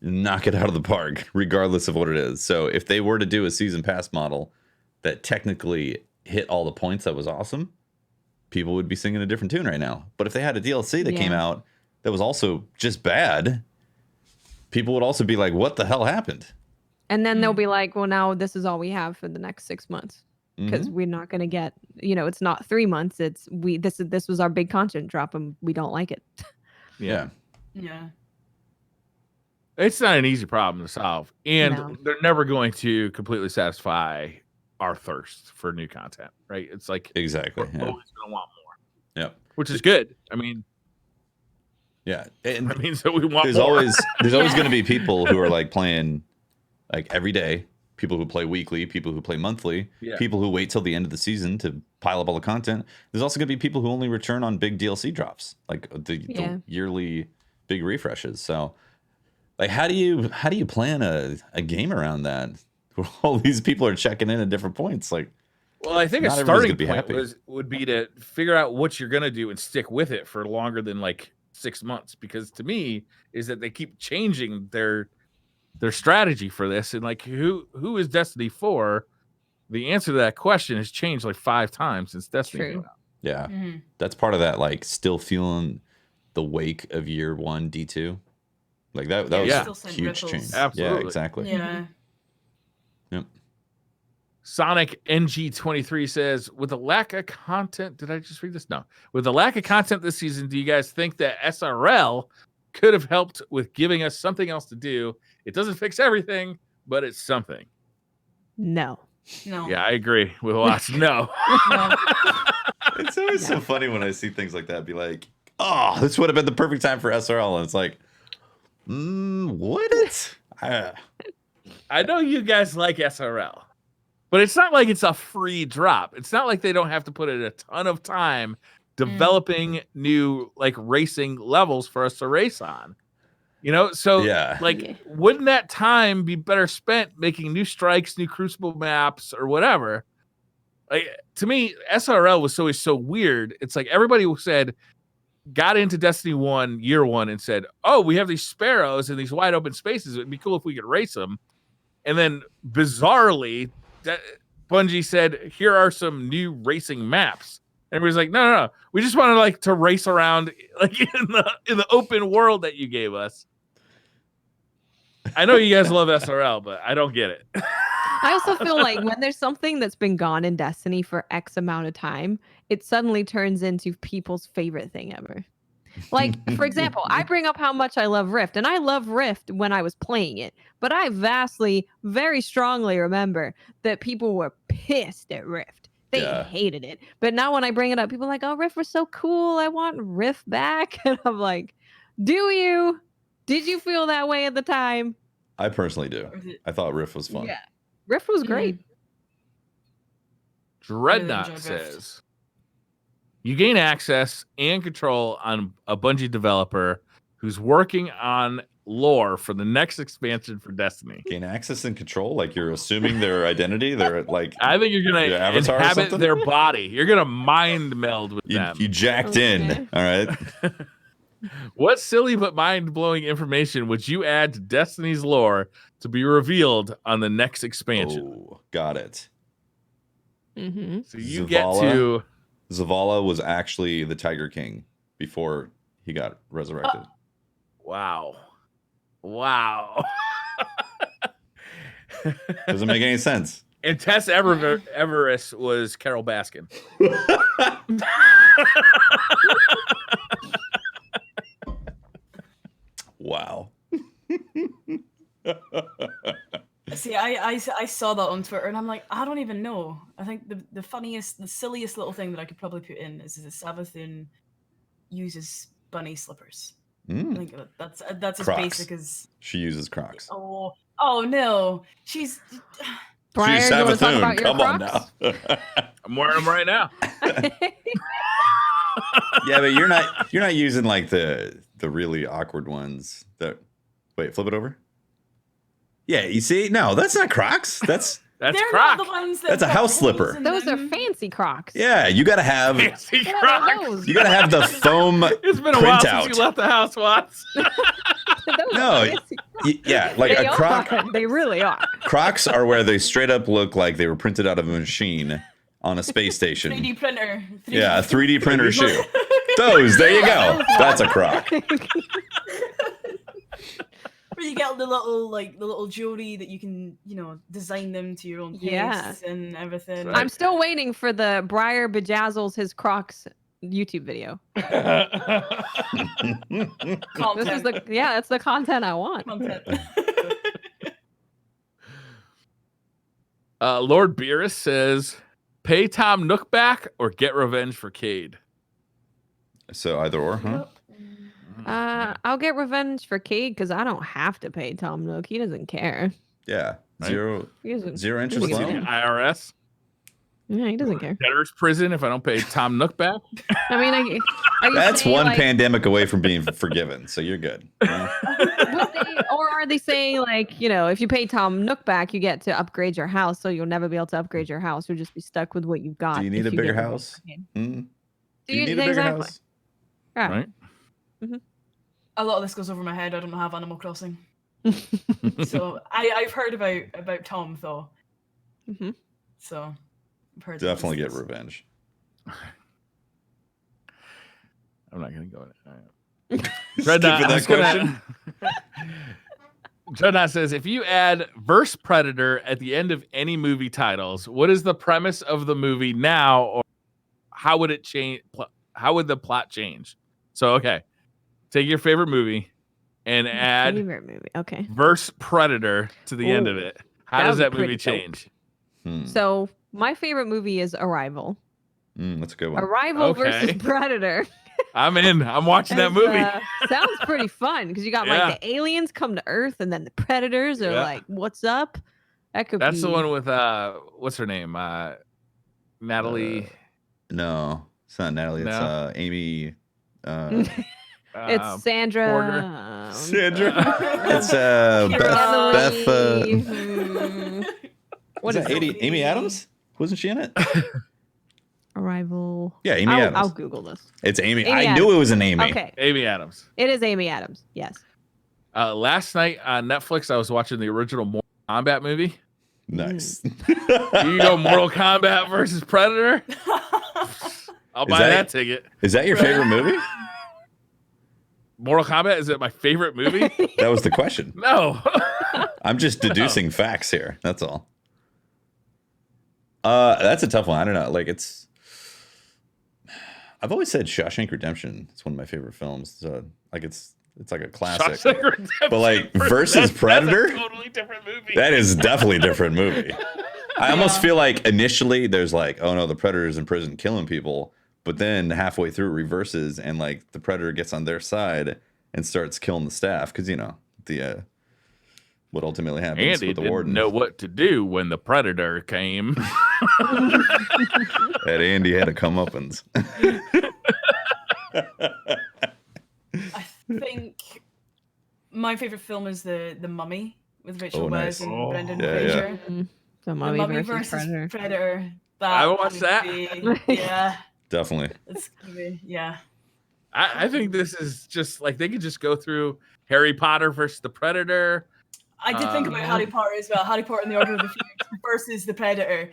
knock it out of the park, regardless of what it is. So if they were to do a season pass model that technically hit all the points that was awesome, people would be singing a different tune right now. But if they had a DLC that came out that was also just bad, people would also be like, what the hell happened? And then they'll be like, well, now this is all we have for the next 6 months. Because we're not going to get, it's not 3 months. It's this was our big content drop and we don't like it. Yeah. It's not an easy problem to solve. And No. they're never going to completely satisfy our thirst for new content, right? It's like Exactly. we're always going to want more. Yep. Which is good. I mean, yeah. And that means that we want there's more. always going to be people who are like playing like every day, people who play weekly, people who play monthly, people who wait till the end of the season to pile up all the content. There's also going to be people who only return on big DLC drops, like the yearly big refreshes. So like how do you plan a game around that? Where all these people are checking in at different points. Like, well, I think a not everybody's starting gonna be point happy. would be to figure out what you're going to do and stick with it for longer than like 6 months. Because to me, is that they keep changing their strategy for this, and like who is Destiny for? The answer to that question has changed like 5 times since Destiny came out. Yeah, that's part of that. Like, still feeling the wake of year 1 D2. Like that was a huge change. Absolutely. Yeah, exactly. Yeah. Yep. Sonic NG23 says, with the lack of content, did I just read this? No. With the lack of content this season, do you guys think that SRL could have helped with giving us something else to do? It doesn't fix everything, but it's something. No. Yeah, I agree with Watts. No. It's always so funny when I see things like that. Be like, oh, this would have been the perfect time for SRL. And it's like, would it? I know you guys like SRL, but it's not like it's a free drop. It's not like they don't have to put in a ton of time developing new like racing levels for us to race on. So wouldn't that time be better spent making new strikes, new Crucible maps, or whatever? Like, to me, SRL was always so weird. It's like everybody got into Destiny 1 year 1 and said, oh, we have these sparrows in these wide open spaces. It'd be cool if we could race them. And then bizarrely, Bungie said, here are some new racing maps. Everybody's like, no. We just wanted to race around like in the open world that you gave us. I know you guys love SRL, but I don't get it. I also feel like when there's something that's been gone in Destiny for X amount of time, it suddenly turns into people's favorite thing ever. Like, for example, I bring up how much I love Rift, and I love Rift when I was playing it, but I very strongly remember that people were pissed at Rift. They hated it. But now when I bring it up, people are like, oh, Rift was so cool. I want Rift back. And I'm like, do you? Did you feel that way at the time? I personally do. I thought Rift was fun. Yeah. Rift was great. Dreadnought says, you gain access and control on a Bungie developer who's working on lore for the next expansion for Destiny. Gain access and control? Like you're assuming their identity? They're like, I think you're going to inhabit their body. You're going to mind meld with them. You jacked in. All right. What silly but mind-blowing information would you add to Destiny's lore to be revealed on the next expansion? Oh, got it. So you get to... Zavala was actually the Tiger King before he got resurrected. Wow. Wow. Doesn't make any sense. And Tess Everest was Carol Baskin. Wow. See, I saw that on Twitter and I'm like, I don't even know. I think the funniest, the silliest little thing that I could probably put in is that Savathun uses bunny slippers. I think that's as Crocs. basic as She uses Crocs. oh no, she's Briar, She's you want to talk Savathun. about your Come on Crocs? now. I'm wearing them right now. Yeah, but you're not using like the really awkward ones. Wait, flip it over. Yeah, you see? No, that's not Crocs. That's That's they're Croc. not the ones that That's a got house holes slipper. in Those are them. fancy Crocs. yeah. You gotta have Fancy What are Crocs. those? you gotta have the foam It's been a while printout. since you left the house, Watts. Those No, are fancy Crocs. Yeah, like They a Croc. are. They really are. Crocs are where they straight up look like they were printed out of a machine on a space station. 3D printer. 3D Yeah, a 3D printer shoe. Those, there you go. That's a Croc. Where you get the little jewelry that you can, design them to your own taste Yeah. and everything. Right. I'm still waiting for the Briar bejazzles his Crocs YouTube video. Content. This is that's the content I want. Content. Lord Beerus says, pay Tom Nook back or get revenge for Cade. So either or, huh? I'll get revenge for Cade because I don't have to pay Tom Nook. He doesn't care. Yeah. Right. He doesn't. Zero interest What's Doesn't he, loan. IRS? Yeah, he doesn't care. Debtor's prison if I don't pay Tom Nook back? I mean, are you That's saying, one like, pandemic away from being forgiven, so you're good. Yeah. or are they saying like, if you pay Tom Nook back, you get to upgrade your house, so you'll never be able to upgrade your house. You'll just be stuck with what you've got. Do you need if a bigger get revenge house? for Cade. Mm. Do you need a bigger exactly. house? Yeah. Right? A lot of this goes over my head. I don't have Animal Crossing. So I've heard about Tom though. Mhm. So I've heard Definitely that get this- revenge. I'm not going to go in it. Skip that question. Dreadnought says, if you add verse Predator at the end of any movie titles, what is the premise of the movie now, or how would it change? How would the plot change? So, okay, take your favorite movie and add Favorite movie. Okay. verse Predator to the end of Ooh, it. How that does would that be movie pretty dope. change? So my favorite movie is Arrival. That's a good one. Arrival versus Okay. Predator. I'm in. I'm watching that It's, movie. Sounds pretty fun because you got Yeah. like the aliens come to Earth and then the predators are Yeah. like, "What's up?" That could That's be. the one with what's her name? Natalie. No, it's not Natalie. It's No? Amy. It's Sandra. Porter. Sandra. It's Kira. Beth. What Is is that it? Amy Adams? Wasn't she in it? Arrival. Yeah, Amy Adams. I'll Google this. It's Amy. Amy I Adams. knew it was an Amy. Okay, Amy Adams. it is Amy Adams. Yes. Last night on Netflix, I was watching the original Mortal Kombat movie. Nice. You go Mortal Kombat versus Predator. I'll buy that ticket. Is that your favorite movie? Mortal Kombat, is it my favorite movie? That was the question. No. I'm just deducing facts here. That's all. That's a tough one. I don't know. Like I've always said Shawshank Redemption. It's one of my favorite films. So like it's like a classic. Shawshank Redemption But like versus Predator, That's a totally different movie. that is definitely a different movie. I almost feel like initially there's like, oh no, the Predator's in prison killing people, but then halfway through it reverses and like the Predator gets on their side and starts killing the staff because the what ultimately happens Andy with the didn't warden. know what to do when the Predator came. That Andy had a comeuppance. I think my favorite film is the Mummy with Rachel Oh, Weisz nice. and Oh, Brendan yeah, Fraser. So The Mummy Mummy versus versus Predator. That I would watch would that. be- yeah, Definitely. it's gonna be, yeah. I think this is just like they could just go through Harry Potter versus the Predator. I did think about Um, Harry Potter as well. Harry Potter and the Order of the Phoenix versus the Predator.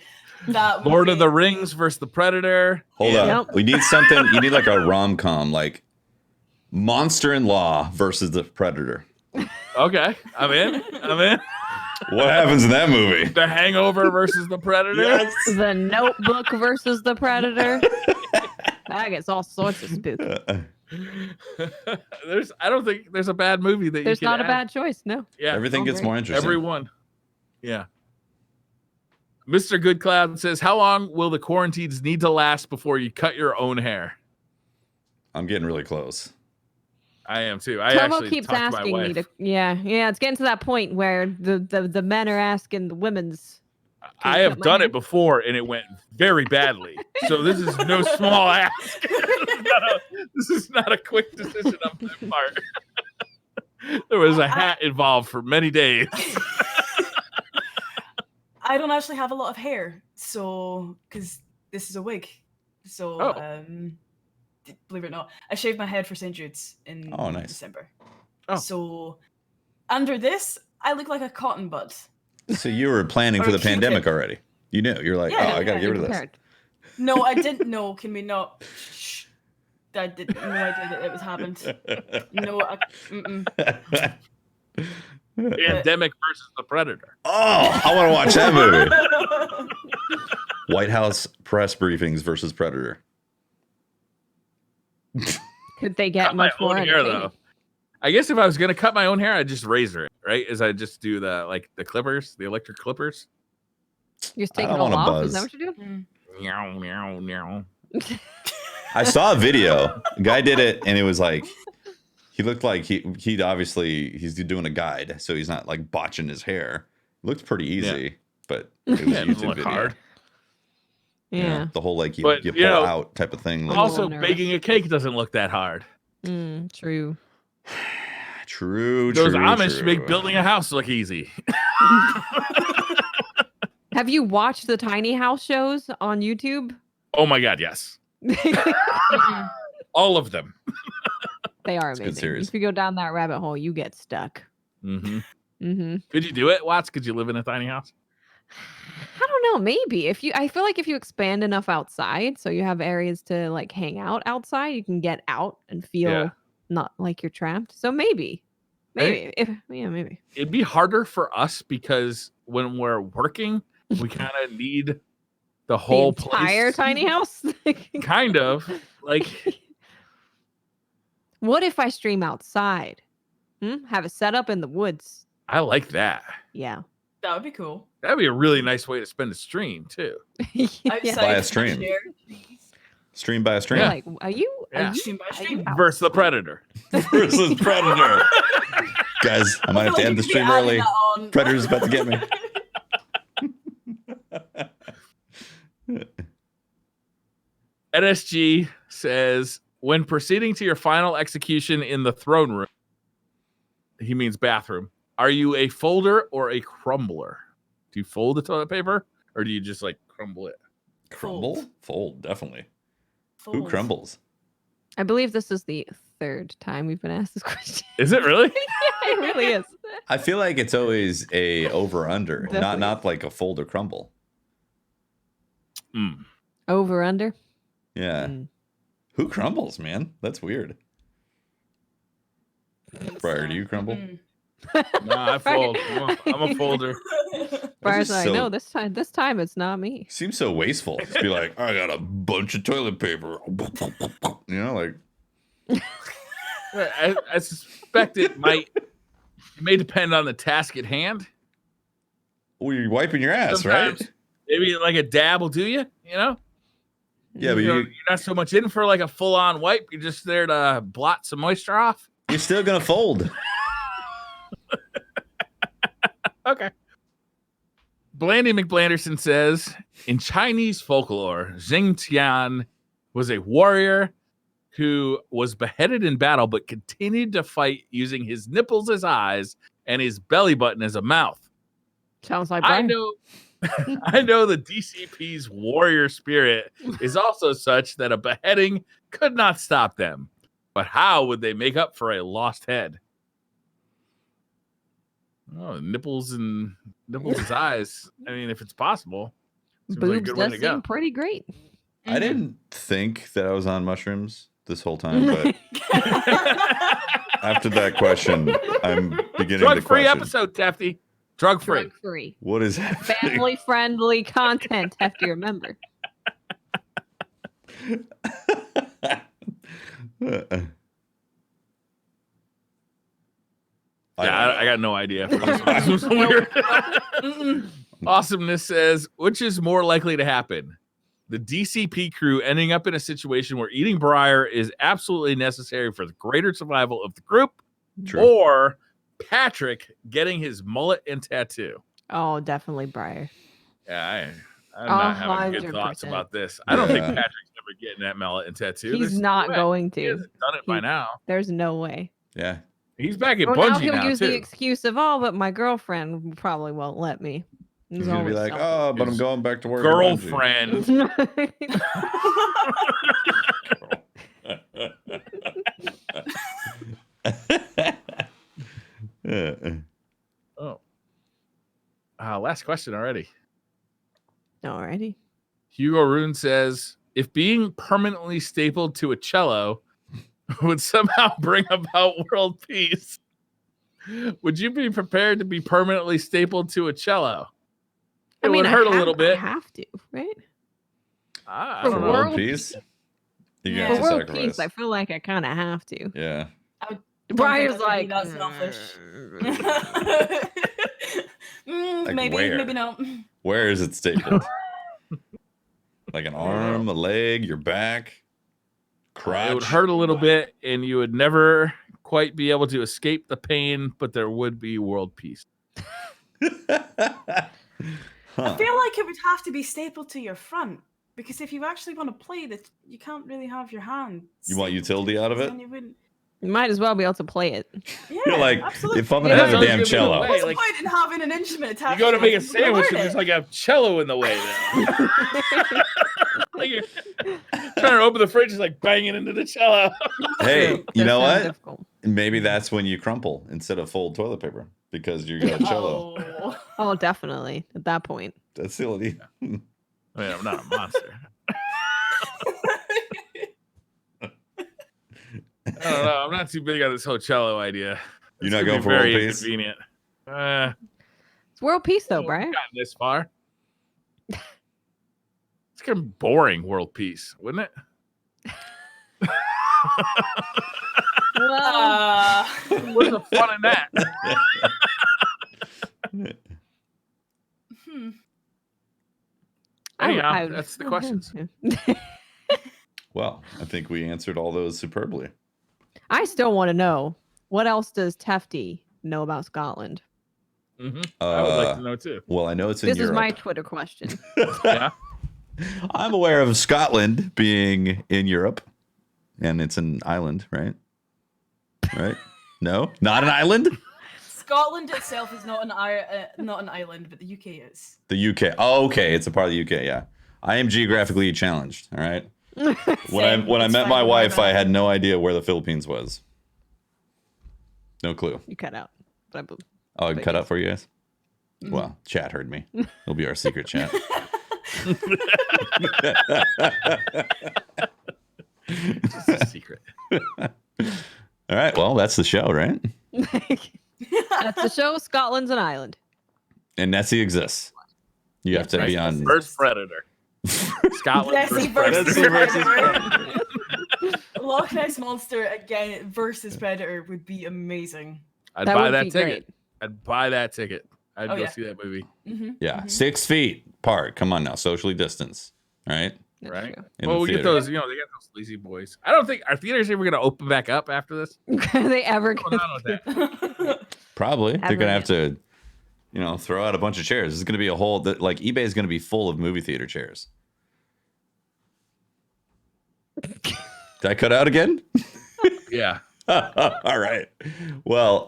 That would Lord of be- the Rings versus the Predator. Hold Yeah. up. We need something. You need like a rom-com, like Monster in Law versus the Predator. Okay, I'm in. I'm in. What happens in that movie? The Hangover versus the Predator. Yes. The Notebook versus the Predator. That gets all sorts of spooky. I don't think there's a bad movie that There's you can not a add. bad choice. No. Yeah, Everything all gets great. more interesting. everyone. Yeah. Mr. Good Cloud says, "How long will the quarantines need to last before you cut your own hair?" I'm getting really close. I am too. I Turbo actually keeps talked to my asking me wife. to. Yeah. It's getting to that point where the men are asking the women's. Can I you have cut my done hair? it before, and it went very badly. So this is no small ask. This is not a quick decision on my part. There was a hat involved for many days. I don't actually have a lot of hair, so because this is a wig, so Oh. believe it or not, I shaved my head for St. Jude's in Oh, nice. December. Oh. So under this, I look like a cotton bud. So you were planning Or for a the Q-tip. pandemic already. You knew. You're like, Yeah, oh, I got to yeah, get rid of this. Compared. No, I didn't know. Can we not? Shh. I did no idea that it was happened. No, Pandemic versus the Predator. Oh, I want to watch that movie. White House press briefings versus Predator. Could they get Cut my much own more hair entertaining? though. I guess if I was gonna cut my own hair, I'd just razor it, right? As I just do the clippers, the electric clippers. You're just I taking it don't all wanna off? Is that buzz. what you're doing? Meow, meow, meow. I saw a video. A guy did it, and it was like he looked like he'd obviously he's doing a guide, so he's not like botching his hair. Looked pretty easy, but it was a Yeah, it doesn't YouTube look video. hard. You Yeah. know, the whole like you But, pull you know, out type of thing. Like, Also, nervous. baking a cake doesn't look that hard. True. true. Those true, Amish true. make building a house look easy. Have you watched the tiny house shows on YouTube? Oh my god, yes. All of them. They are It's a good amazing. series. If you go down that rabbit hole, you get stuck. Mm-hmm. Could you do it, Watts? Could you live in a tiny house? I don't know. Maybe I feel like if you expand enough outside, so you have areas to like hang out outside, you can get out and feel Yeah. not like you're trapped. So maybe. Maybe. It'd be harder for us because when we're working, we kind of need the The whole entire place. tiny house. Kind of like What if I stream outside? Have it set up in the woods. I like that. Yeah. That would be cool. That'd be a really nice way to spend a stream too. Outside By a in the stream. chair. Stream by a stream. You're like, are you? Yeah. Are you? Stream by Are stream. you Versus the Predator. Versus Predator. Guys, I might have to end the stream early. Predator's about to get me. NSG says, when proceeding to your final execution in the throne room, he means bathroom, are you a folder or a crumbler? Do you fold the toilet paper or do you just like crumble it? Crumble? Fold, definitely. Who Fold. crumbles? I believe this is the third time we've been asked this question. Is it really? Yeah, it really is. I feel like it's always a over under, Definitely. not like a fold or crumble. Mm. Over under. Yeah. Mm. Who crumbles, man? That's weird. Briar, do you crumble? No, I fold. I'm a folder. Briar's just like, so- no, this time it's not me. Seems so wasteful. Just be like, I got a bunch of toilet paper. You know, like I suspect it may depend on the task at hand. well, you're wiping your ass, Sometimes right? maybe like a dab will do you, you know? Yeah, but You're not so much in for like a full-on wipe. You're just there to blot some moisture off. you're still gonna fold. Okay. Blandy McBlanderson says, in Chinese folklore, Zheng Tian was a warrior who was beheaded in battle but continued to fight using his nipples as eyes and his belly button as a mouth. Sounds like I Briar. know I know the DCP's warrior spirit is also such that a beheading could not stop them. But how would they make up for a lost head? Oh, nipples and eyes. I mean, if it's possible. Seems like a Boobs good way does to go. seem pretty great. Mm-hmm. I didn't think that I was on mushrooms this whole time, but After that question, I'm beginning to Drug-free question. episode, Tefty. Drug-free. Drug-free. What is happening? Family-friendly content, Hefty, remember. I got no idea. This was weird. Awesomeness says, which is more likely to happen? The DCP crew ending up in a situation where eating briar is absolutely necessary for the greater survival of the group, True. or Patrick getting his mullet and tattoo. Oh, definitely Briar. Yeah, I'm not having good thoughts 100%. about this. I don't think Yeah. Patrick's ever getting that mullet and tattoo. He's There's not no way. going He to. hasn't done it by now. There's no way. Yeah. He's back at Well, now Bungie he'll now, use too. the excuse of, oh, but my girlfriend probably won't let me. He's gonna be like, oh, but I'm His going back to work. at Bungie." girlfriend. Oh. Last question already. Alrighty. Hugo Rune says, if being permanently stapled to a cello would somehow bring about world peace, would you be prepared to be permanently stapled to a cello? It would hurt a little bit. I have to, right? I For don't For know. world peace? You Yeah. have For to world sacrifice. peace, I feel like I kind of have to. Yeah. Briar's think like, that's selfish. Like Maybe, where? maybe not. Where is it stapled? Like an arm, a leg, your back, crotch. It would hurt a little bit, and you would never quite be able to escape the pain, but there would be world peace. I Huh. feel like it would have to be stapled to your front because if you actually want to play this, you can't really have your hand. You want stapled utility to it, out of it? then you wouldn't- You might as well be able to play it. Yeah, You're like, absolutely. if I'm gonna Yeah, have a sounds damn good cello, way. What's like- the point in having an instrument You attached? go to make a it? sandwich, Learn and there's it. like a cello in the way now. Like you're trying to open the fridge, is like banging into the cello. hey, True. you That know sounds what? difficult. Maybe that's when you crumple instead of fold toilet paper because you got a cello. Oh. Oh, definitely. At that point. That's silly. I mean, I'm not a monster. I don't know. I'm not too big on this whole cello idea. You're It's not gonna going be for very world peace? inconvenient. It's world peace, though, We've Briar. gotten this far. It's kind of boring world peace, wouldn't it? Well, What's the fun in that? Hmm. Anyhow, that's the questions. Well, I think we answered all those superbly. I still want to know, what else does Tefty know about Scotland? I would like to know too. Well, I know it's in This Europe. is my Twitter question. Yeah. I'm aware of Scotland being in Europe, and it's an island, right? Right? No, not an island. Scotland itself is not an island, but the UK is. The UK. Oh, okay, it's a part of the UK. Yeah, I am geographically challenged. All right. When I It's met fine, my don't worry wife, about I it. had no idea where the Philippines was. No clue. You cut out. But I believe. Oh, I But cut yes. out for you guys. Mhm. Well, chat heard me. It'll be our secret chat. Just a secret. All right. Well, that's the show, right? That's the show. Scotland's an island. And Nessie exists. You have to be on. First Predator. Scotland Nessie versus versus Predator. Predator. Loch Ness Monster again versus Predator would be amazing. I'd That buy would that be ticket. great. I'd buy that ticket. I'd Oh, go yeah. see that movie. Mm-hmm. Yeah, 6 feet apart. Come on now, socially distance. All right. That's Right? true. In Well, the we get theater. those, they got those sleazy boys. I don't think our theaters ever going to open back up after this. Are they ever What's going gonna on with that? Probably. They're Ever gonna have to, throw out a bunch of chairs. This is gonna be a whole like eBay is gonna be full of movie theater chairs. Did I cut out again? Yeah. All right. Well,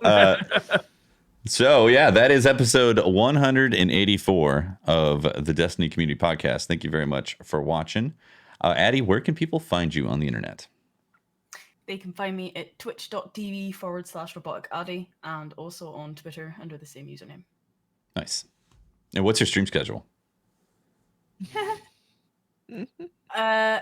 so yeah, that is episode 184 of the Destiny Community Podcast. Thank you very much for watching. Addie, where can people find you on the internet? They can find me at twitch.tv/RoboticAdi and also on Twitter under the same username. Nice. And what's your stream schedule? I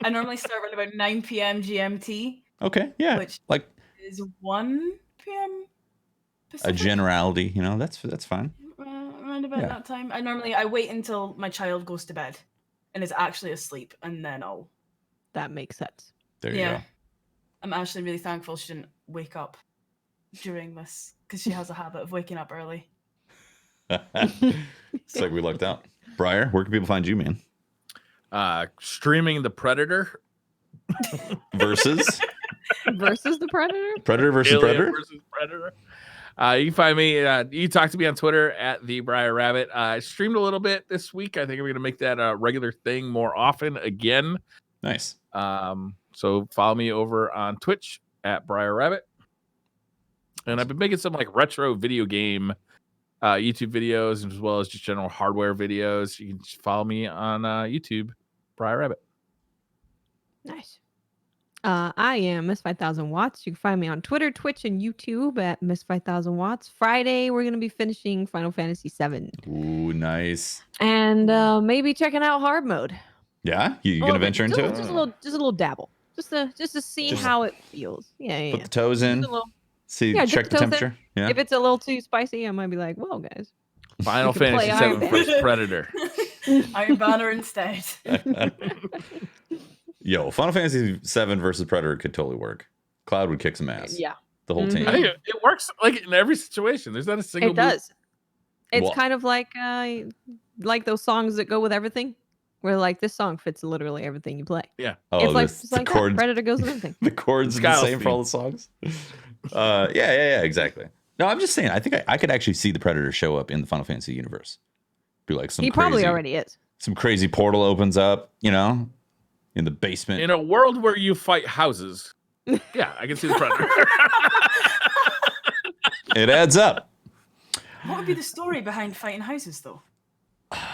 normally start around about 9 p.m. GMT, Okay. Yeah. which Like is 1 p.m. A Pacific. generality, that's fine. Around about Yeah. that time. I wait until my child goes to bed and is actually asleep, and then I'll. That makes sense. There you Yeah. I'm actually really thankful she didn't wake up during this because she has a habit of waking up early. go. It's like we lucked out. Briar, where can people find you, man? Streaming The Predator. Versus Versus the Predator? Predator versus Alien Predator? versus Predator. You can find me. You can talk to me on Twitter at the Briar Rabbit. I streamed a little bit this week. I think I'm going to make that a regular thing more often again. Nice. So follow me over on Twitch at Briar Rabbit. And I've been making some like retro video game YouTube videos as well as just general hardware videos. You can just follow me on YouTube, Briar Rabbit. Nice. I am Miss 5000 Watts. You can find me on Twitter, Twitch, and YouTube at Miss 5000 Watts. Friday, we're going to be finishing Final Fantasy VII. Ooh, nice. And maybe checking out hard mode. Yeah? You A gonna little bit. venture into it? Just a little dabble. Just to see Just how it feels. Yeah. Put the toes in. Just a little- See, Yeah, check dip the the toes in. temperature. Yeah. If it's a little too spicy, I might be like, "Whoa, guys." Final You can play Fantasy Iron VII Man. versus Predator. Iron Banner instead. Yo, Final Fantasy VII versus Predator could totally work. Cloud would kick some ass. Yeah, The whole team. I think it works like in every situation. There's not a single. it does. It's Well- kind of like those songs that go with everything, where like this song fits literally everything you play. Oh, It's like the just like that. chords, Predator goes with everything. the chords are the Skyle's same for all the songs. Yeah, exactly. No, I'm just saying. I think I could actually see the Predator show up in the Final Fantasy universe. Be like some. He crazy, probably already is. Some crazy portal opens up, in the basement. In a world where you fight houses, yeah, I can see the Predator. It adds up. What would be the story behind fighting houses, though?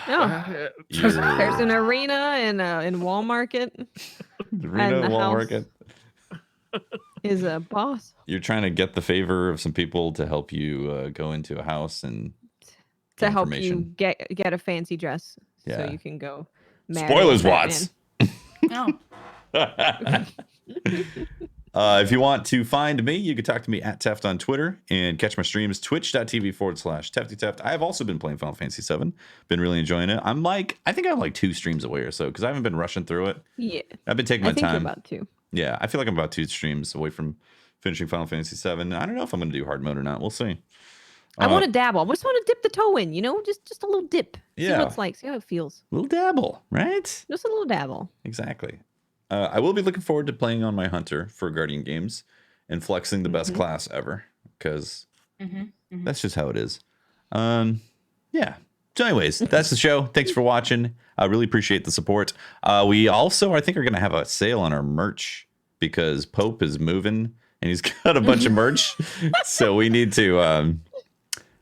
No, You're- there's an arena in Wall Market. The Reno the Wall house. Market. Is a boss You're trying to get the favor of some people to help you go into a house and to help you information. get a fancy dress, Yeah. so you can go. marry Spoilers, Batman. Watts. No. If you want to find me, you can talk to me at Teft on Twitter and catch my streams, twitch.tv/TeftyTeft. I have also been playing Final Fantasy VII. Been really enjoying it. I think I'm like 2 streams away or so because I haven't been rushing through it. Yeah, I've been taking I my think you're time. about to. Yeah, I feel like I'm about 2 streams away from finishing Final Fantasy VII. I don't know if I'm going to do hard mode or not. We'll see. I want to dabble. I just want to dip the toe in, just a little dip. See Yeah. what it's like. See how it feels. Little dabble, right? Just a little dabble. Exactly. I will be looking forward to playing on my Hunter for Guardian Games and flexing the best class ever because that's just how it is. Yeah. So anyways, that's the show. Thanks for watching. I really appreciate the support. We also, I think, are going to have a sale on our merch because Pope is moving and he's got a bunch of merch. So we need to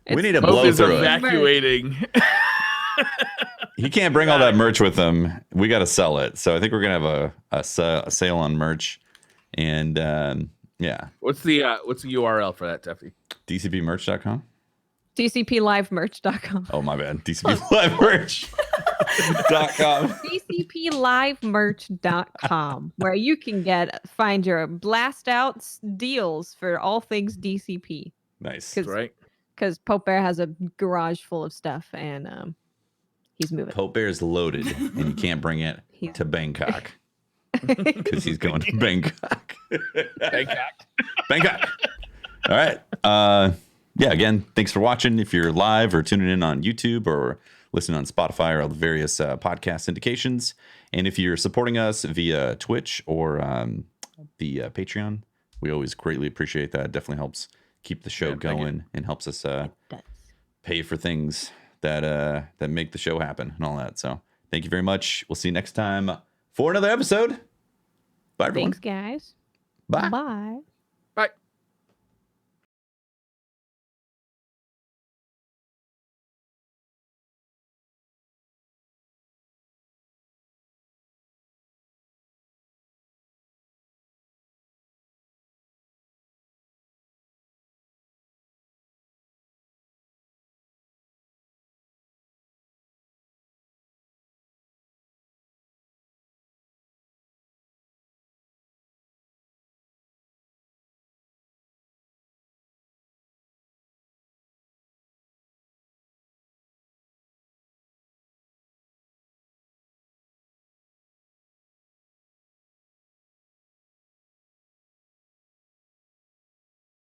It's blow Pope is through it. evacuating. He can't bring all that merch with him. We got to sell it. So I think we're going to have a sale on merch. And yeah, What's the URL for that, Teffy? DCPmerch.com. DCPLivemerch.com. Oh, my bad. DCPLivemerch.com. DCPLivemerch.com, where you can find your blast out deals for all things DCP. Nice. That's right. Because Pope Bear has a garage full of stuff and he's moving. Pope Bear is loaded and you can't bring it He's- to Bangkok because he's going to Bangkok. Bangkok. All right. Yeah, again, thanks for watching. If you're live or tuning in on YouTube or listening on Spotify or all the various podcast syndications. And if you're supporting us via Twitch or the Patreon, we always greatly appreciate that. It definitely helps keep the show Yeah, thank you. going and helps us It does. pay for things that make the show happen and all that. So thank you very much. We'll see you next time for another episode. Bye, everyone. Thanks, guys. Bye. Bye.